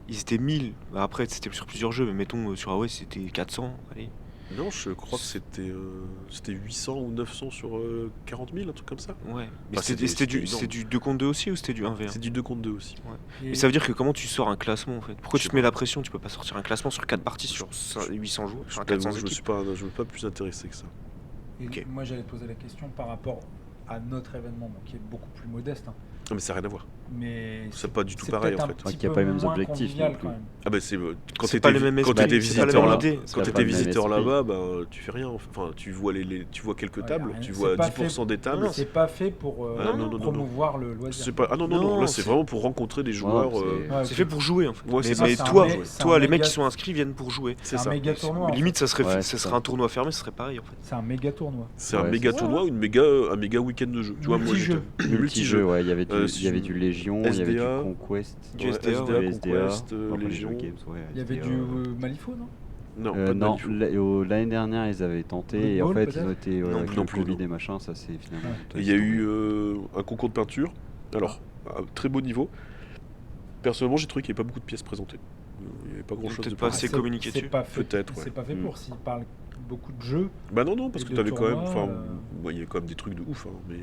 Ils étaient 1000. Bah, après c'était sur plusieurs jeux mais mettons sur AOS c'était 400. Allez. Non, je crois que c'était 800 ou 900 sur 40 000, un truc comme ça. Ouais. Mais Bah, c'était c'était c'était énorme. du 2 contre 2 aussi ou c'était du 1v1? C'est du 2 contre 2 aussi. Et- Mais ça veut dire que comment tu sors un classement en fait? Pourquoi Je tu sais te mets la pression? Tu peux pas sortir un classement sur 4 parties sur 800 joueurs, Je enfin t'avoue, 400 je me équipes. suis pas, je me suis pas plus intéressé que ça. et Ok. moi, j'allais te poser la question par rapport à notre événement, bon, qui est beaucoup plus modeste. Hein. Non, mais ça n'a rien à voir. Mais C'est pas du tout c'est pareil peut-être en un fait. petit Ouais, qu'il y a peu pas les mêmes moins objectifs convivial, non plus. quand même. Ah bah c'est quand C'est t'étais pas le même quand esprit, t'étais c'est pas la visiteur même là, idée. quand C'est pas t'étais le même visiteur esprit. là-bas, ben tu fais rien. Enfin, tu vois tu vois quelques Ouais, tables, rien. tu C'est vois pas 10% des tables. C'est pas fait pour Ah, non, non, promouvoir le loisir. C'est pas Ah non non Non, là c'est c'est- vraiment pour rencontrer des joueurs. c'est- Ouais, C'est ok. fait pour jouer en fait. Ouais, c'est mais ça, mais c'est un toi, mé- c'est toi un les mecs méga- qui sont inscrits viennent pour jouer. C'est un ça. méga tournoi. en Limite ça serait Ouais, ça c'est serait ça. un tournoi fermé, ce serait pareil en fait. fait. C'est un méga tournoi. C'est un Ouais, méga c'est tournoi, un méga week-end de jeu. Tu vois, moi Multi-jeu. j'étais Multi-jeu, ouais, il y avait du, si il y avait je- du Légion, il y avait du SDA, Conquest, Du Ouais, SDA, SDA, ouais. Conquest, après, les Légion. jeux games, ouais, Il y avait SDA, du Malifaux, non? Non, pas de non, Malifaux. l'année dernière ils avaient tenté Blood et en Bowl, fait peut-être ils ont été Non, avec non le plus, Covid non. et machin, ça c'est finalement. Ouais. Et il y a eu un concours de peinture. Alors, à très beau niveau. Personnellement, j'ai trouvé qu'il n'y avait pas beaucoup de pièces présentées. Il n'y avait pas grand chose peut-être de pas présent. assez communiqué c'est dessus. pas fait. Peut-être, ouais. C'est pas fait Mm. pour s'ils parlent beaucoup de jeux. Bah non, parce Et que de t'avais quand même. tournois, Enfin, ouais, il y avait quand même des trucs de ouf, hein, mais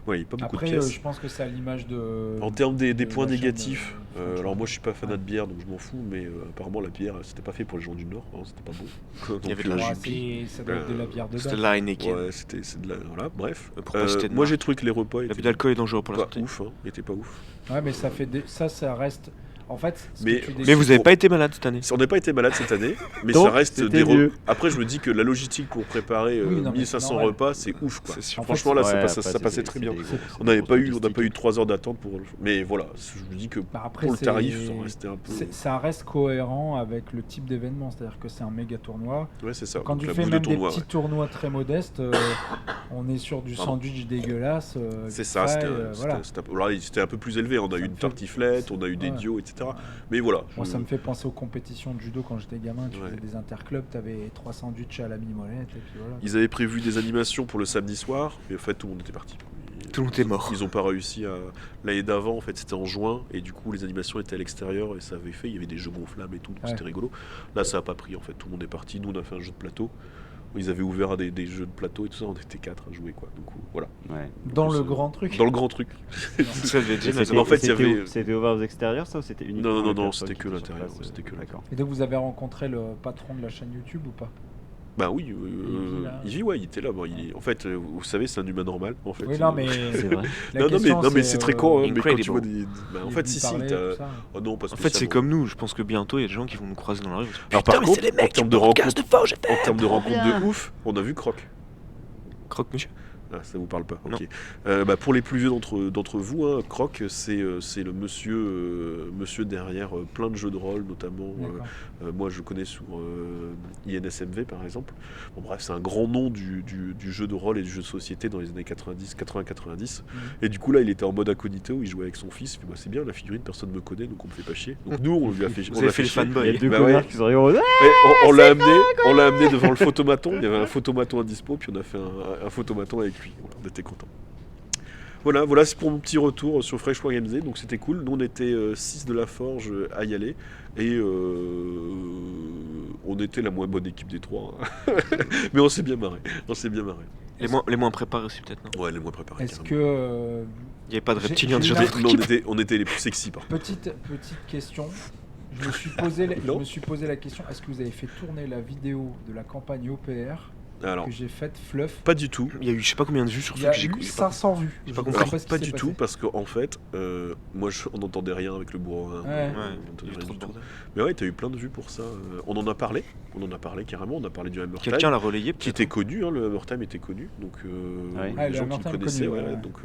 ouais, il n'y a pas beaucoup Après, de pièces. je pense que c'est à l'image de. En termes des de points la chaîne, négatifs, French alors moi Open. je suis pas fanat Ouais. de bière donc je m'en fous, mais apparemment la bière c'était pas fait pour les gens du Nord, hein, c'était pas bon. Il y avait de Donc, la Ouais, Jupi. ça doit être de la bière de C'était base. de la Heineken. ouais, c'est de la. Voilà, bref. Pour pas citer de Moi marque. j'ai trouvé que les repas L'abus étaient d'alcool est dangereux pour la pas santé. ouf, hein, étaient pas ouf. Ouais, mais ça fait ça reste. En fait, ce Mais- que tu mais Mais décides- vous avez pas été malade cette année? On n'a pas été malade cette année, mais Donc, ça reste c'était des mieux. Après, je me dis que la logistique pour préparer Oui, non, mais 1500 c'est normal. repas, c'est ouf, quoi. C'est sûr. En fait, Franchement, là, Ouais, ça après, passait c'est- très c'est bien. des gros- c'est On des n'avait grosses pas eu logistiques. 3 heures d'attente pour. Mais voilà, je me dis que Bah, après, pour le c'est- tarif, ça restait un peu. ça reste cohérent avec le type d'événement, c'est-à-dire que c'est un méga tournoi. Ouais, c'est ça. Quand Donc, tu la fais boule même de des tournoi, petits ouais. tournois très modestes, on est sur du Pardon. sandwich dégueulasse. C'est vite ça, fait, c'était voilà. c'était un peu plus élevé. On a Ça eu me une fait- tartiflette, on a eu des Ouais. duos, etc. Mais voilà. Moi, ça me fait penser aux compétitions de judo quand j'étais gamin. Tu Ouais. faisais des interclubs, tu avais 3 sandwichs à la mini-molette, et puis voilà. Ils avaient prévu des animations pour le samedi soir, mais en fait, tout le monde était parti. Tout le monde est mort. Ils n'ont pas réussi à. L'année d'avant, en fait, c'était en juin, et du coup, les animations étaient à l'extérieur, et ça avait fait. Il y avait des jeux gonflables et tout, donc Ouais. c'était rigolo. Là, ça n'a pas pris, en fait. Tout le monde est parti. Nous, on a fait un jeu de plateau. Ils avaient ouvert des jeux de plateau et tout ça, on était 4 à jouer, quoi. Donc voilà. Ouais. Dans Donc, le c'est- grand truc. Dans le grand truc. Ça devait être Et génial. c'était- en fait, il y c'était avait- où C'était ouvert aux extérieurs, ça, ou c'était uniquement Non, les non, personnes c'était qui que étaient sur l'intérieur, place, c'était que D'accord. Et donc, vous avez rencontré le patron de la chaîne YouTube ou pas? Bah oui, Yves, là. Yves, ouais, il était là. Bon, en fait, vous savez, c'est un humain normal, en fait. Oui, non, mais. C'est vrai. la Non, question, non, mais c'est très con, hein, mais quand tu incredible. vois des. Bah, en il est fait, venu si, parler, t'as- tout ça. Oh non, pas En fait, c'est spécialement. comme nous. Je pense que bientôt, il y a des gens qui vont nous croiser dans la rue. Alors, par contre, en termes de rencontres, en termes de Trop rencontres bien. de ouf, on a vu Croc. Croque-monsieur. Ah, ça vous parle pas, Non. ok. Bah, pour les plus vieux d'entre vous, hein, Croc, c'est le monsieur derrière plein de jeux de rôle, notamment. D'accord. Moi, je connais sur INSMV, par exemple. Bon, bref, c'est un grand nom du jeu de rôle et du jeu de société dans les années 80-90. Et du coup, là, il était en mode incognito, il jouait avec son fils. Il fait, bah, c'est bien, la figurine, personne ne me connaît, donc on me fait pas chier. Donc nous, on lui a fait Vous on avez l'a fait les chier. Il y a fanboys. deux Bah connards ouais. qui sont arrivés en mode, Et on l'a amené devant le photomaton. Il y avait un photomaton à dispo, puis on a fait un photomaton avec lui. Voilà, on était contents. Voilà, c'est pour mon petit retour sur Fresh.mz. Donc c'était cool. Nous, on était 6 de la Forge à y aller. Et on était la moins bonne équipe des 3. Mais on s'est bien marré. Les moins préparés aussi, peut-être, non? Ouais, les moins préparés. Est-ce carrément. que. Il n'y avait pas de J'ai- reptiliens j'ai déjà une dans info- notre Mais équipe. on était les plus sexy, par contre. Petite question. Je me suis posé Non. la question, est-ce que vous avez fait tourner la vidéo de la campagne OPR Alors, que j'ai faite Fluff? pas du tout. Il y a eu je sais pas combien de vues sur Il ceux y a que j'ai eu écoutés. 500 vues. j'ai pas Je compris. sais Alors, pas ce qui pas s'est du passé. tout, parce qu'en fait, moi, on n'entendait rien avec le bourrin. Ouais. Ouais, on entendait il y a eu rien trop du de tout. bordel. Mais ouais, t'as eu plein de vues pour ça. On en a parlé carrément. On a parlé du Hammer Time, Quelqu'un l'a relayé, qui peut-être. était connu. Hein, le Hammer Time était connu, donc Ouais. Ah, les le gens Hammer qui Time le connaissaient, connu, ouais, ouais. donc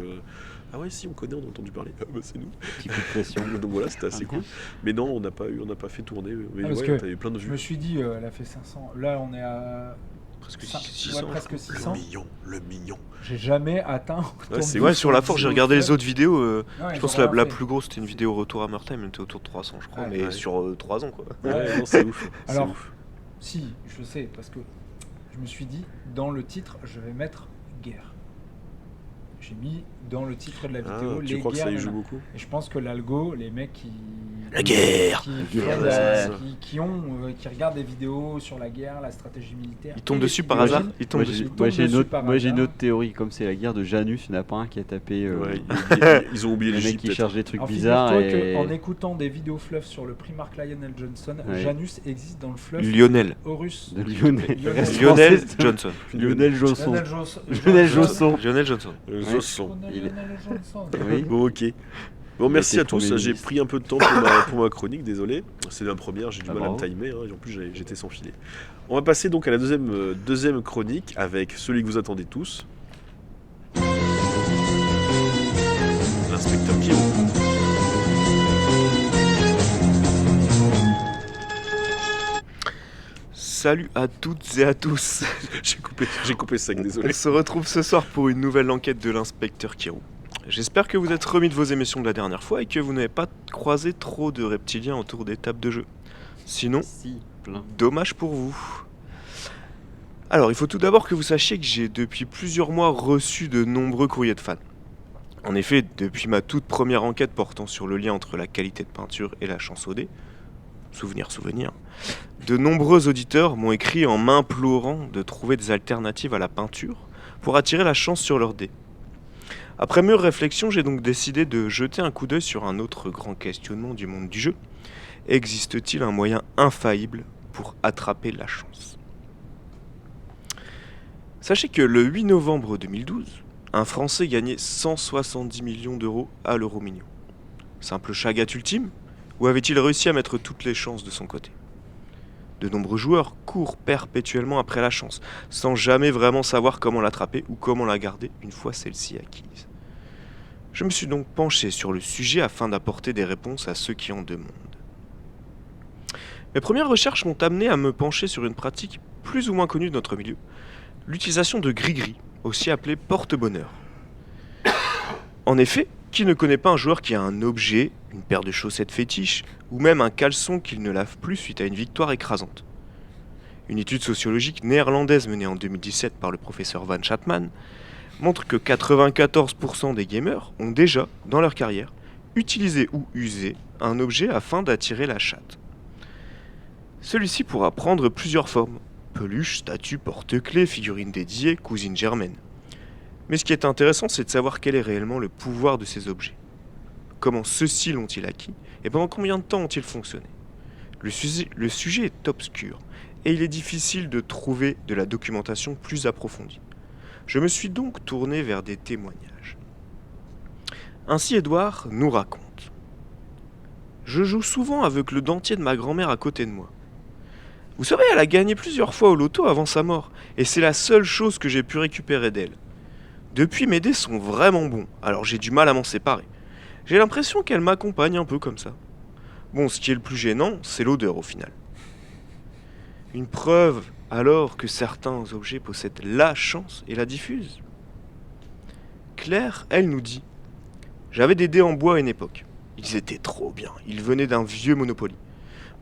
ah ouais, si on connaît, on a entendu parler. Ah bah c'est nous. petit coup de pression. Donc voilà, c'était assez Ah, cool. Mais non, on n'a pas fait tourner. Mais parce ouais, que t'as eu plein de Je vues. me suis dit, elle a fait 500. Là, on est à. Presque Cin- 600. ouais, presque Le 600. mignon. J'ai jamais atteint. autant c'est de Ouais, vues sur la force, j'ai regardé les autres vidéos. Ouais, Je pense ils que ont la rien fait. plus grosse, c'était une vidéo retour Hammer Time. Elle était autour de 300, je crois. Ouais. Mais Ouais. sur 3 ans, quoi. Ouais, non, c'est ouf. c'est Alors, ouf. Si, je sais, parce que je me suis dit, dans le titre, je vais mettre guerre. J'ai mis dans le titre de la Ah, vidéo tu les crois que guerres. ça y nanana. joue beaucoup? Et je pense que l'algo, les mecs qui. La guerre. Qui, La font guerre, de ouais, la- c'est ça. qui regardent des vidéos sur la guerre, la stratégie militaire. Il tombe et dessus les par vidéos. hasard. Il tombe Moi, dessus. tombe Moi j'ai une dessus autre, par moi, j'ai une hasard. autre théorie, comme c'est la guerre de Janus, il n'y en a pas un qui a tapé Ouais, ils ont oublié le mec l'Égypte. qui peut-être. cherche des trucs Alors, bizarres figure-toi et qu'en écoutant des vidéos fluff sur le prix Mark Lionel Johnson, Ouais. Janus existe dans le fluff Lionel. Horus. de Lionel. Lionel Français, Johnson. Lionel Josson. Lionel Johnson. Lionel Josson. Lionel Johnson. Zosson. Lionel Johnson. Oui. Bon, ok. Bon, Il merci était à tous. Premier J'ai ministre. pris un peu de temps pour ma chronique, désolé. C'est la première, j'ai du Ah, mal à me bravo. timer. Hein, et en plus, j'étais sans filet. On va passer donc à la deuxième chronique avec celui que vous attendez tous. L'inspecteur Kiro. Salut à toutes et à tous. J'ai coupé ça, désolé. On se retrouve ce soir pour une nouvelle enquête de l'inspecteur Kirou. J'espère que vous êtes remis de vos émissions de la dernière fois et que vous n'avez pas croisé trop de reptiliens autour des tables de jeu. Sinon, Si, plein. dommage pour vous. Alors, il faut tout d'abord que vous sachiez que j'ai depuis plusieurs mois reçu de nombreux courriers de fans. En effet, depuis ma toute première enquête portant sur le lien entre la qualité de peinture et la chance au dé, souvenir, de nombreux auditeurs m'ont écrit en m'implorant de trouver des alternatives à la peinture pour attirer la chance sur leur dé. Après mûre réflexion, j'ai donc décidé de jeter un coup d'œil sur un autre grand questionnement du monde du jeu. Existe-t-il un moyen infaillible pour attraper la chance ? Sachez que le 8 novembre 2012, un Français gagnait 170 millions d'euros à l'euro million. Simple chagat ultime ? Ou avait-il réussi à mettre toutes les chances de son côté? De nombreux joueurs courent perpétuellement après la chance, sans jamais vraiment savoir comment l'attraper ou comment la garder une fois celle-ci acquise. Je me suis donc penché sur le sujet afin d'apporter des réponses à ceux qui en demandent. Mes premières recherches m'ont amené à me pencher sur une pratique plus ou moins connue de notre milieu, l'utilisation de gris-gris, aussi appelé porte-bonheur. En effet, qui ne connaît pas un joueur qui a un objet, une paire de chaussettes fétiches, ou même un caleçon qu'il ne lave plus suite à une victoire écrasante? Une étude sociologique néerlandaise menée en 2017 par le professeur Van Chatman montre que 94% des gamers ont déjà, dans leur carrière, utilisé ou usé un objet afin d'attirer la chatte. Celui-ci pourra prendre plusieurs formes: peluche, statue, porte-clés, figurine dédiée, cousine germaine. Mais ce qui est intéressant, c'est de savoir quel est réellement le pouvoir de ces objets. Comment ceux-ci l'ont-ils acquis et pendant combien de temps ont-ils fonctionné? Le sujet est obscur et il est difficile de trouver de la documentation plus approfondie. Je me suis donc tourné vers des témoignages. Ainsi, Édouard nous raconte: je joue souvent avec le dentier de ma grand-mère à côté de moi. Vous savez, elle a gagné plusieurs fois au loto avant sa mort, et c'est la seule chose que j'ai pu récupérer d'elle. Depuis, mes dés sont vraiment bons, alors j'ai du mal à m'en séparer. J'ai l'impression qu'elle m'accompagne un peu comme ça. Bon, ce qui est le plus gênant, c'est l'odeur au final. Une preuve alors que certains objets possèdent la chance et la diffusent. Claire, elle nous dit: j'avais des dés en bois à une époque. Ils étaient trop bien, ils venaient d'un vieux Monopoly.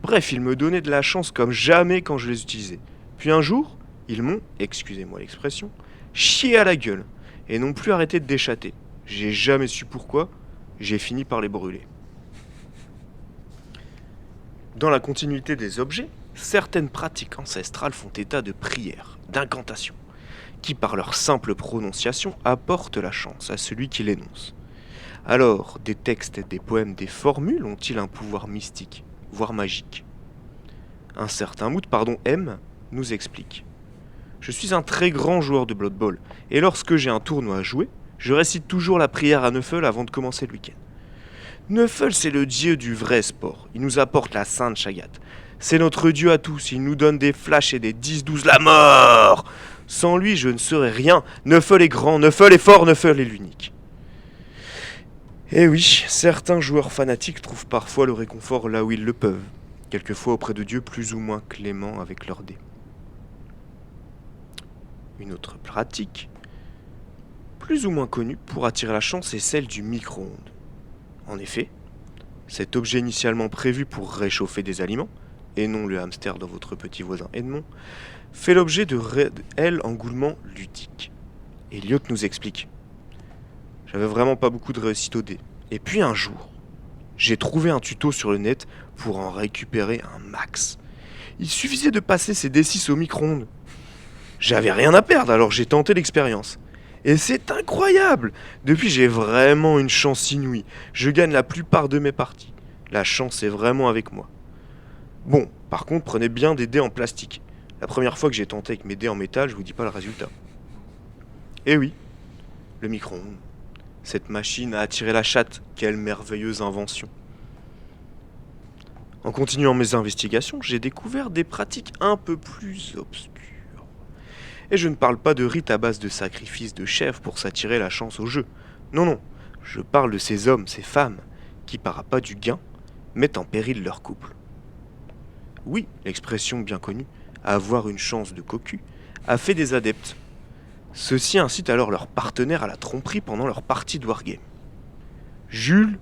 Bref, ils me donnaient de la chance comme jamais quand je les utilisais. Puis un jour, ils m'ont, excusez-moi l'expression, chié à la gueule et n'ont plus arrêté de déchatter. J'ai jamais su pourquoi, j'ai fini par les brûler. Dans la continuité des objets, certaines pratiques ancestrales font état de prières, d'incantations, qui par leur simple prononciation apportent la chance à celui qui l'énonce. Alors, des textes, des poèmes, des formules ont-ils un pouvoir mystique, voire magique? Un certain Mood, M, nous explique: je suis un très grand joueur de Blood Bowl, et lorsque j'ai un tournoi à jouer, je récite toujours la prière à Neufel avant de commencer le week-end. Neufel, c'est le dieu du vrai sport, il nous apporte la sainte Chagat. C'est notre dieu à tous, il nous donne des flashs et des 10-12 la mort. Sans lui, je ne serais rien. Neufel est grand, Neufel est fort, Neufel est l'unique. Et oui, certains joueurs fanatiques trouvent parfois le réconfort là où ils le peuvent, quelquefois auprès de dieux plus ou moins cléments avec leurs dés. Une autre pratique, plus ou moins connue pour attirer la chance, est celle du micro-ondes. En effet, cet objet initialement prévu pour réchauffer des aliments, et non le hamster dans votre petit voisin Edmond, fait l'objet de réels engouements ludiques. Elliot nous explique: j'avais vraiment pas beaucoup de réussite au dé. Et puis un jour, j'ai trouvé un tuto sur le net pour en récupérer un max. Il suffisait de passer ces D6 au micro-ondes. J'avais rien à perdre, alors j'ai tenté l'expérience. Et c'est incroyable! Depuis, j'ai vraiment une chance inouïe. Je gagne la plupart de mes parties. La chance est vraiment avec moi. Bon, par contre, prenez bien des dés en plastique. La première fois que j'ai tenté avec mes dés en métal, je vous dis pas le résultat. Eh oui, le micro-ondes. Cette machine a attiré la chatte. Quelle merveilleuse invention! En continuant mes investigations, j'ai découvert des pratiques un peu plus obscures. Et je ne parle pas de rites à base de sacrifices de chèvres pour s'attirer la chance au jeu. Non, je parle de ces hommes, ces femmes, qui par appât du gain, mettent en péril leur couple. Oui, l'expression bien connue, avoir une chance de cocu, a fait des adeptes. Ceux-ci incitent alors leurs partenaires à la tromperie pendant leur partie de wargame. Jules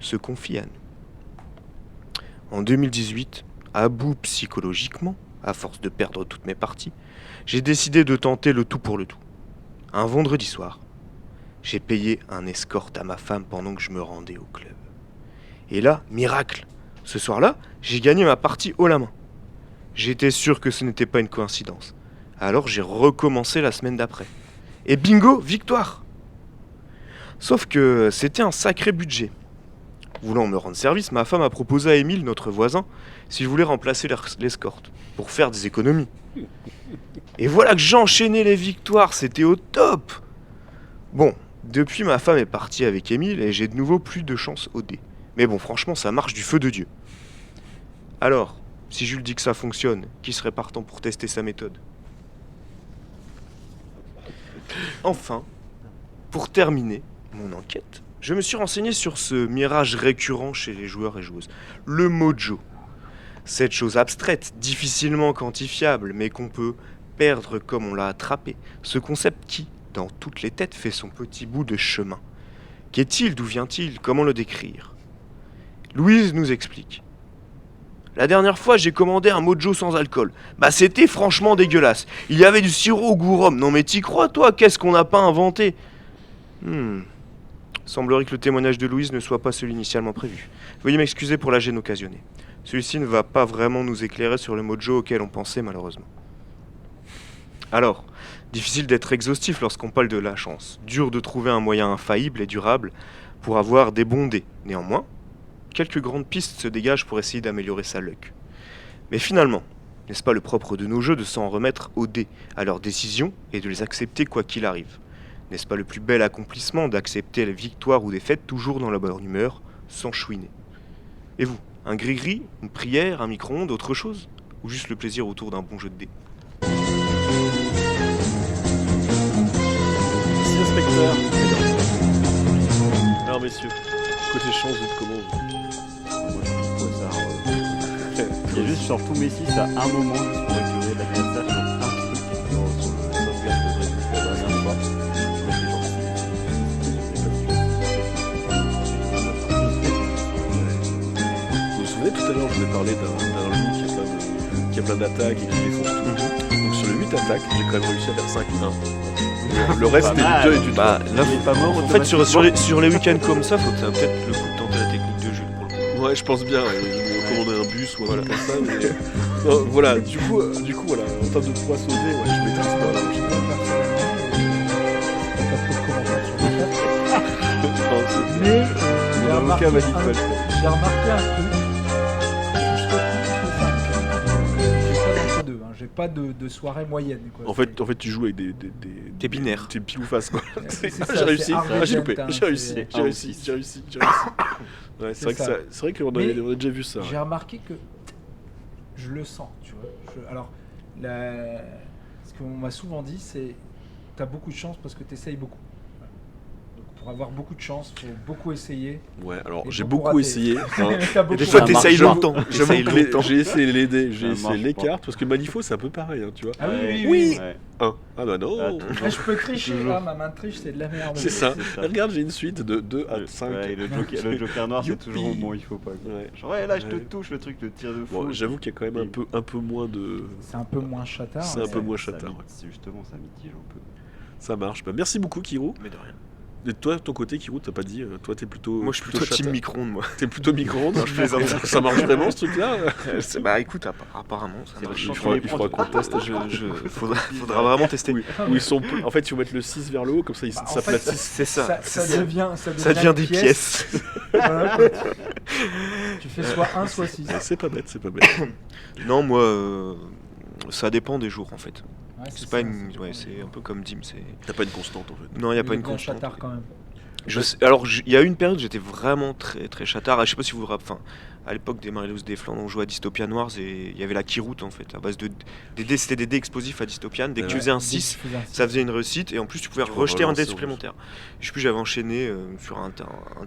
se confie à nous. En 2018, à bout psychologiquement, à force de perdre toutes mes parties, j'ai décidé de tenter le tout pour le tout. Un vendredi soir, j'ai payé un escorte à ma femme pendant que je me rendais au club. Et là, miracle! Ce soir-là, j'ai gagné ma partie haut la main. J'étais sûr que ce n'était pas une coïncidence. Alors j'ai recommencé la semaine d'après. Et bingo, victoire! Sauf que c'était un sacré budget. Voulant me rendre service, ma femme a proposé à Émile, notre voisin, s'il voulait remplacer l'escorte, pour faire des économies. Et voilà que j'enchaînais les victoires, c'était au top! Bon, depuis ma femme est partie avec Émile et j'ai de nouveau plus de chance au dé. Mais bon, franchement, ça marche du feu de Dieu. Alors, si Jules dit que ça fonctionne, qui serait partant pour tester sa méthode? Enfin, pour terminer mon enquête, je me suis renseigné sur ce mirage récurrent chez les joueurs et joueuses, le mojo. Cette chose abstraite, difficilement quantifiable, mais qu'on peut perdre comme on l'a attrapé. Ce concept qui, dans toutes les têtes, fait son petit bout de chemin. Qu'est-il? D'où vient-il? Comment le décrire? Louise nous explique. La dernière fois, j'ai commandé un mojo sans alcool. Bah, c'était franchement dégueulasse. Il y avait du sirop au goût rhum. Non mais t'y crois, toi? Qu'est-ce qu'on n'a pas inventé? Semblerait que le témoignage de Louise ne soit pas celui initialement prévu. Veuillez m'excuser pour la gêne occasionnée. Celui-ci ne va pas vraiment nous éclairer sur le mojo auquel on pensait malheureusement. Alors, difficile d'être exhaustif lorsqu'on parle de la chance. Dur de trouver un moyen infaillible et durable pour avoir des bons dés. Néanmoins, quelques grandes pistes se dégagent pour essayer d'améliorer sa luck. Mais finalement, n'est-ce pas le propre de nos jeux de s'en remettre aux dés, à leurs décisions et de les accepter quoi qu'il arrive? N'est-ce pas le plus bel accomplissement d'accepter les victoires ou défaites toujours dans la bonne humeur, sans chouiner? Et vous, un gris-gris, une prière, un micro-ondes, autre chose? Ou juste le plaisir autour d'un bon jeu de dés? Merci inspecteur. Alors messieurs, côté chance, vous êtes comment vous? Moi, je suis poissard. Il y a juste sur tous mes 6 à un moment juste pour éclairer l'adversaire sur un truc sur le sauvegarde que j'ai fait la dernière fois. Je m'étais genre Vous vous souvenez tout à l'heure, je vous ai parlé d'un loup qui a plein d'attaques et qui défonce tout. Donc sur les 8 attaques, j'ai quand même réussi à faire 5-1. Le reste, c'était du 2 et du 3. Bah, là, Il est pas mort en fait, sur automatiquement. les week-ends comme ça, faut que ça peut-être le coup de tenter la technique de Jules pour le coup. Ouais, je pense bien. Ils m'ont commandé un bus ou un truc comme ça. Mais... non, voilà, du coup, voilà, en termes de poids sauté, ouais, je maîtrise pas. Mais j'ai L'avocat remarqué, m'a dit de pas le faire. j'ai remarqué un truc. Je fais pas d'entre-deux, hein. J'ai pas de soirée moyenne. Quoi. En fait, tu joues avec Des binaires. T'es pile ou face, quoi. C'est ça, J'ai réussi. c'est Ah, j'ai loupé. Argentine, J'ai réussi. c'est- J'ai réussi. J'ai réussi. Ouais, c'est vrai ça. que c'est vrai qu'on Mais a déjà vu ça. J'ai remarqué que je le sens, tu vois. Alors, ce qu'on m'a souvent dit, c'est t'as beaucoup de chance parce que t'essayes beaucoup. Donc, pour avoir beaucoup de chance, faut beaucoup essayer. Ouais, alors Et j'ai beaucoup beaucoup raté. essayé. hein. T'as Et beaucoup des fois, raté. t'essayes marche longtemps. J'avoue T'essayes que longtemps. j'ai essayé les dés, j'ai Ça essayé marche les pas. cartes, parce que Malifaux c'est un peu pareil, hein, tu vois. Ah oui, Oui. Ouais. Ah bah non. Ah, Je peux tricher, Toujours. là, ma main de triche, c'est de la merde. C'est ça. C'est ça. Regarde, j'ai une suite de 2 à 5. Ouais, et le Joker noir, c'est Youpi. toujours bon, il faut pas. Quoi. Ouais. Genre, ouais, là, je te Ouais. touche, le truc de tir de fou. Bon, j'avoue qu'il y a quand même un peu moins de... C'est un peu moins chatard. C'est un mais peu moins Ça chatard, mit- Justement, ça mitige un peu. Ça marche. Bah, merci beaucoup, Kiro. Mais de rien. Et toi, de ton côté, Kiro, t'as pas dit, toi t'es plutôt... Moi, je suis plutôt team chatard. micro-ondes, moi. T'es plutôt micro-ondes. Non, je plaisante. Ça marche vraiment, ce truc-là? Bah écoute, apparemment, ça C'est marche. vrai, Il faudra qu'on teste. Faudra vraiment tester. Où ils sont... En fait, il faut mettre le 6 vers le haut, comme ça ils Bah, en s'aplatissent. C'est ça. Ça c'est devient Ça devient des pièces. Voilà, quoi. Tu fais soit 1, soit 6. C'est pas bête, c'est pas bête. Non, moi, ça dépend des jours en fait. Ouais, C'est pas une. Ouais, c'est un peu comme Dim. C'est. T'as pas une constante, en fait. Non, il y a pas une bien constante. chatard quand même. Alors, il y a eu une période où j'étais vraiment très très chatard. Je sais pas si vous vous rappelez. Enfin, à l'époque des Marilous des Flandres, on jouait à Dystopian Wars et il y avait la Keyroute en fait. À base de. Des dés, c'était des dés explosifs à Dystopian. Dès que tu Ouais. faisais un 6, ça faisait une réussite et en plus tu pouvais Tu pouvais rejeter un dé relancer, supplémentaire. Je sais plus, j'avais enchaîné sur un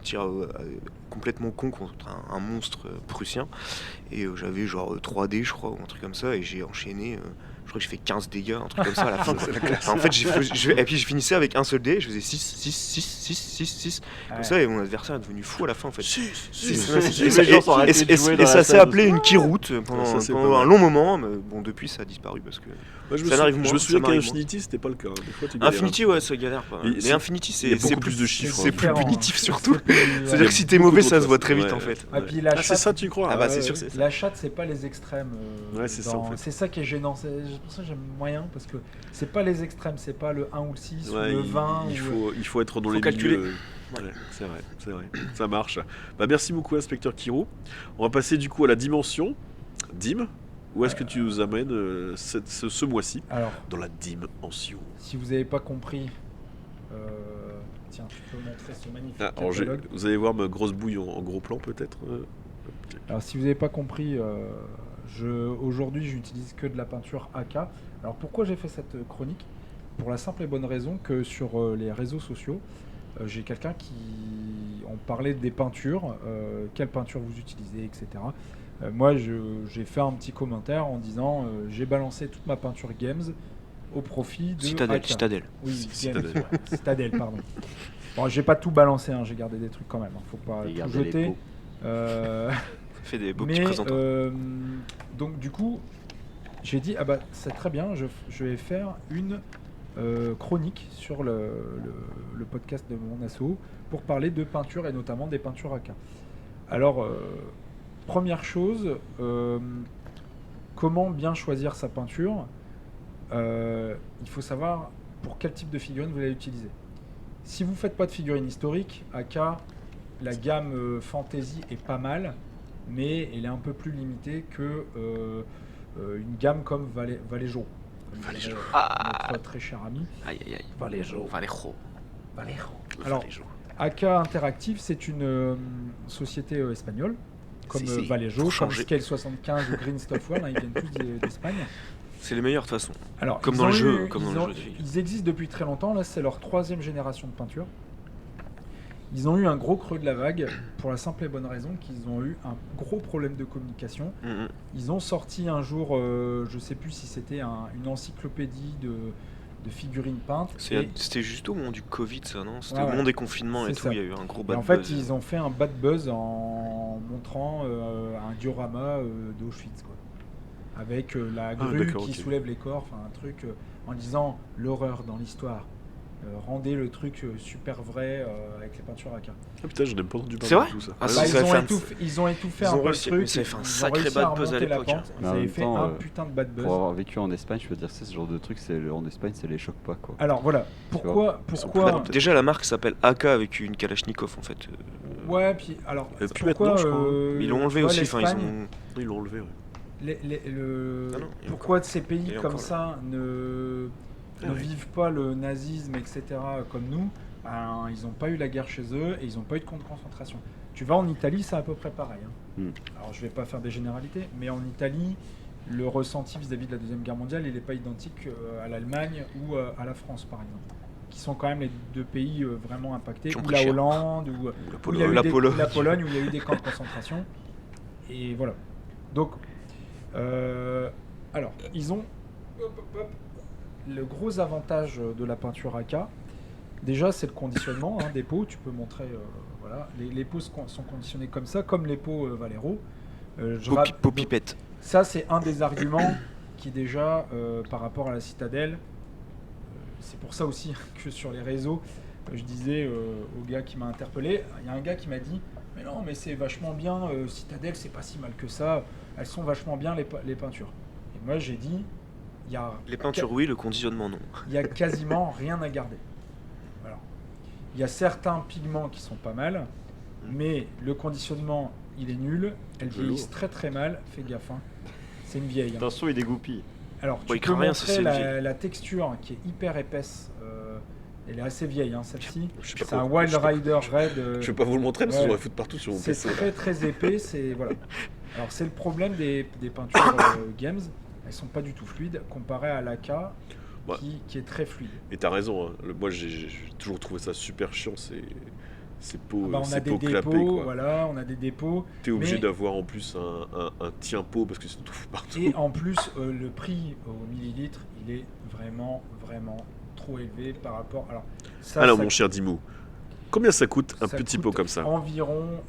tir complètement con contre un monstre prussien et j'avais genre 3 dés je crois ou un truc comme ça et j'ai enchaîné. Je crois que j'ai fait 15 dégâts, un truc comme ça à la fin. Enfin, en fait, et puis je finissais avec un seul dé, je faisais 6. Comme ça, et mon adversaire est devenu fou à la fin en fait. Les gens sont arrêtés de jouer dans ça la s'est salle appelé aussi. une Keyroute pendant, Ça, c'est pendant pas un mal. long moment, mais bon, depuis ça a disparu parce que. Moi, je Ça n'arrive je moins, me ça souviens qu'à m'arrive Infinity, c'était pas le cas. Des fois, tu galères Infinity, un peu. ouais, ça galère pas. Et Mais c'est- Infinity, il y a c'est beaucoup plus plus de chiffres, C'est hein. plus Différent. punitif surtout. C'est C'est-à-dire que si t'es mauvais, ça se voit très vite Ouais, en fait. Et puis la Ah, c'est chatte, ça, tu crois? Ah bah, c'est ouais, sûr, ouais. c'est ça. la chatte, c'est pas les extrêmes. Ouais, c'est ça, en fait. C'est ça qui est gênant. C'est pour ça que j'aime moyen parce que c'est pas les extrêmes, c'est pas le 1 ou le 6 Ouais, ou le 20. il faut être dans Faut les calculer. milieux. Ouais, c'est vrai, ça marche. Bah, merci beaucoup, inspecteur Kiro. On va passer du coup à la dimension. Dim, où est-ce que tu nous amènes ce mois-ci Alors, dans la dimension? si vous n'avez pas compris, Tiens, tu peux montrer ce magnifique Ah, alors, catalogue. vous allez voir ma grosse bouille en gros plan peut-être. Alors, si vous n'avez pas compris, aujourd'hui, j'utilise que de la peinture AK. Alors, pourquoi j'ai fait cette chronique? Pour la simple et bonne raison que sur les réseaux sociaux, j'ai quelqu'un qui... On parlait des peintures, quelle peinture vous utilisez, etc. Moi, j'ai fait un petit commentaire en disant j'ai balancé toute ma peinture Games au profit de Citadel, AK. Citadel. Oui, Citadel. Games, ouais. Citadel, pardon. Bon, j'ai pas tout balancé, hein, j'ai gardé des trucs quand même. Hein, faut pas tout Regardez les jeter. pots. Fait des beaux petits Mais présentants. donc du coup, j'ai dit ah bah c'est très bien, je vais faire une chronique sur le podcast de mon asso pour parler de peinture et notamment des peintures AK. Alors première chose, comment bien choisir sa peinture? Il faut savoir pour quel type de figurine vous allez utiliser. Si vous faites pas de figurine historique, AK, la gamme fantasy est pas mal, mais elle est un peu plus limitée que une gamme comme Vallejo. Vallejo. Notre très cher ami. Aïe aïe aïe. Vallejo. Vallejo. Alors, Vallejo. AK Interactive, c'est une société espagnole, comme Si, Vallejo, pour comme changer. Scale 75 ou Green Stuff One, hein, ils viennent tous d'Espagne. C'est les meilleurs de toute façon. Alors, Comme ils dans ont le jeu, eu- comme ils dans le ont- jeu de vie. Ils existent depuis très longtemps, là c'est leur 3e génération de peinture. Ils ont eu un gros creux de la vague pour la simple et bonne raison qu'ils ont eu un gros problème de communication. Mhm. Ils ont sorti un jour, je sais plus si c'était une encyclopédie de figurines peintes. Et- C'était juste au moment du Covid, ça, non? C'était Ouais, au moment ouais. des confinements et C'est tout, ça. il y a eu un gros Et bad en fait, buzz. ils ont fait un bad buzz en montrant un diorama d'Auschwitz, quoi. Avec la grue d'accord, qui ok. soulève les corps, enfin un truc en disant l'horreur dans l'histoire. Rendez le truc super vrai avec les peintures AK. Ah putain, j'en ai pas entendu C'est parler vrai de tout ça. Ah, Ouais, si, Bah, ouais. ça avait ils ont étouffé ils un ont peu réussi, le mais truc. ça avait fait un ils ont sacré réussi bad à buzz à remonter la l'époque, pente. hein. Ils Mais en avaient même fait temps, un putain de bad buzz. Pour avoir vécu en Espagne, je veux dire, c'est ce genre de truc, en Espagne, ça les choque pas, quoi. Alors voilà, pourquoi Bah, déjà, la marque s'appelle AK avec une Kalachnikov en fait. Ouais, puis alors Plus pourquoi maintenant, je crois, Mais ils l'ont tu enlevé vois, aussi, enfin ils l'Espagne, ont. Ils l'ont enlevé, ouais. Ah non, il y a pourquoi de ces pays il y a comme encore ça Ah ne ouais. vivent pas le nazisme, etc. comme nous? Ben, ils n'ont pas eu la guerre chez eux et ils n'ont pas eu de camp de concentration. Tu vas en Italie, c'est à peu près pareil. Hein. Hmm. Alors je vais pas faire des généralités, mais en Italie, le ressenti vis-à-vis de la Deuxième Guerre mondiale, il n'est pas identique à l'Allemagne ou à la France, par exemple, qui sont quand même les deux pays vraiment impactés, Qui ont ou pris la cher. Hollande, ou où il y a eu La Pologne. la Pologne, où il y a eu des camps de concentration. Et voilà. Donc, alors, ils ont le gros avantage de la peinture AK. Déjà, c'est le conditionnement des pots. Tu peux montrer, voilà, les pots sont conditionnés comme ça, comme les pots Valero. Donc, Popipette. ça, c'est un des arguments qui déjà, par rapport à la Citadel, c'est pour ça aussi que sur les réseaux, je disais au gars qui m'a interpellé, il y a un gars qui m'a dit « Mais non, mais c'est vachement bien, Citadel, c'est pas si mal que ça, elles sont vachement bien les peintures. » Et moi, j'ai dit « Il y a Les peintures, oui, le conditionnement, non. il y a quasiment rien à garder. Voilà. Il y a certains pigments qui sont pas mal, mais le conditionnement, il est nul. Elles Velours. vieillissent très très mal. Fais gaffe. Hein. C'est une vieille. Hein. Attention, il dégoupille. Alors, Bon, tu il peux craint rien, ça, montrer c'est une vieille. la texture qui est hyper épaisse. Elle est assez vieille, hein, celle-ci. Je sais pas C'est un quoi- Wild je sais pas- Rider Red. Je vais pas vous le montrer parce ouais. qu'on va foutre partout sur mon C'est PC. là. très très épais. C'est voilà. Alors c'est le problème des peintures Games. Elles sont pas du tout fluides comparé à l'AK Ouais. qui est très fluide. Et t'as raison, hein. Moi j'ai toujours trouvé ça super chiant, ces pots, Ah bah, on a ces des pots clapés, dépôts, quoi. voilà, on a des dépôts. T'es obligé mais- d'avoir en plus un tien-pot parce que c'est tout partout. Et en plus, le prix au millilitre, il est vraiment trop élevé par rapport. Alors, ça, Alors ça mon cher Dimou, combien ça coûte un ça petit coûte pot comme ça? Environ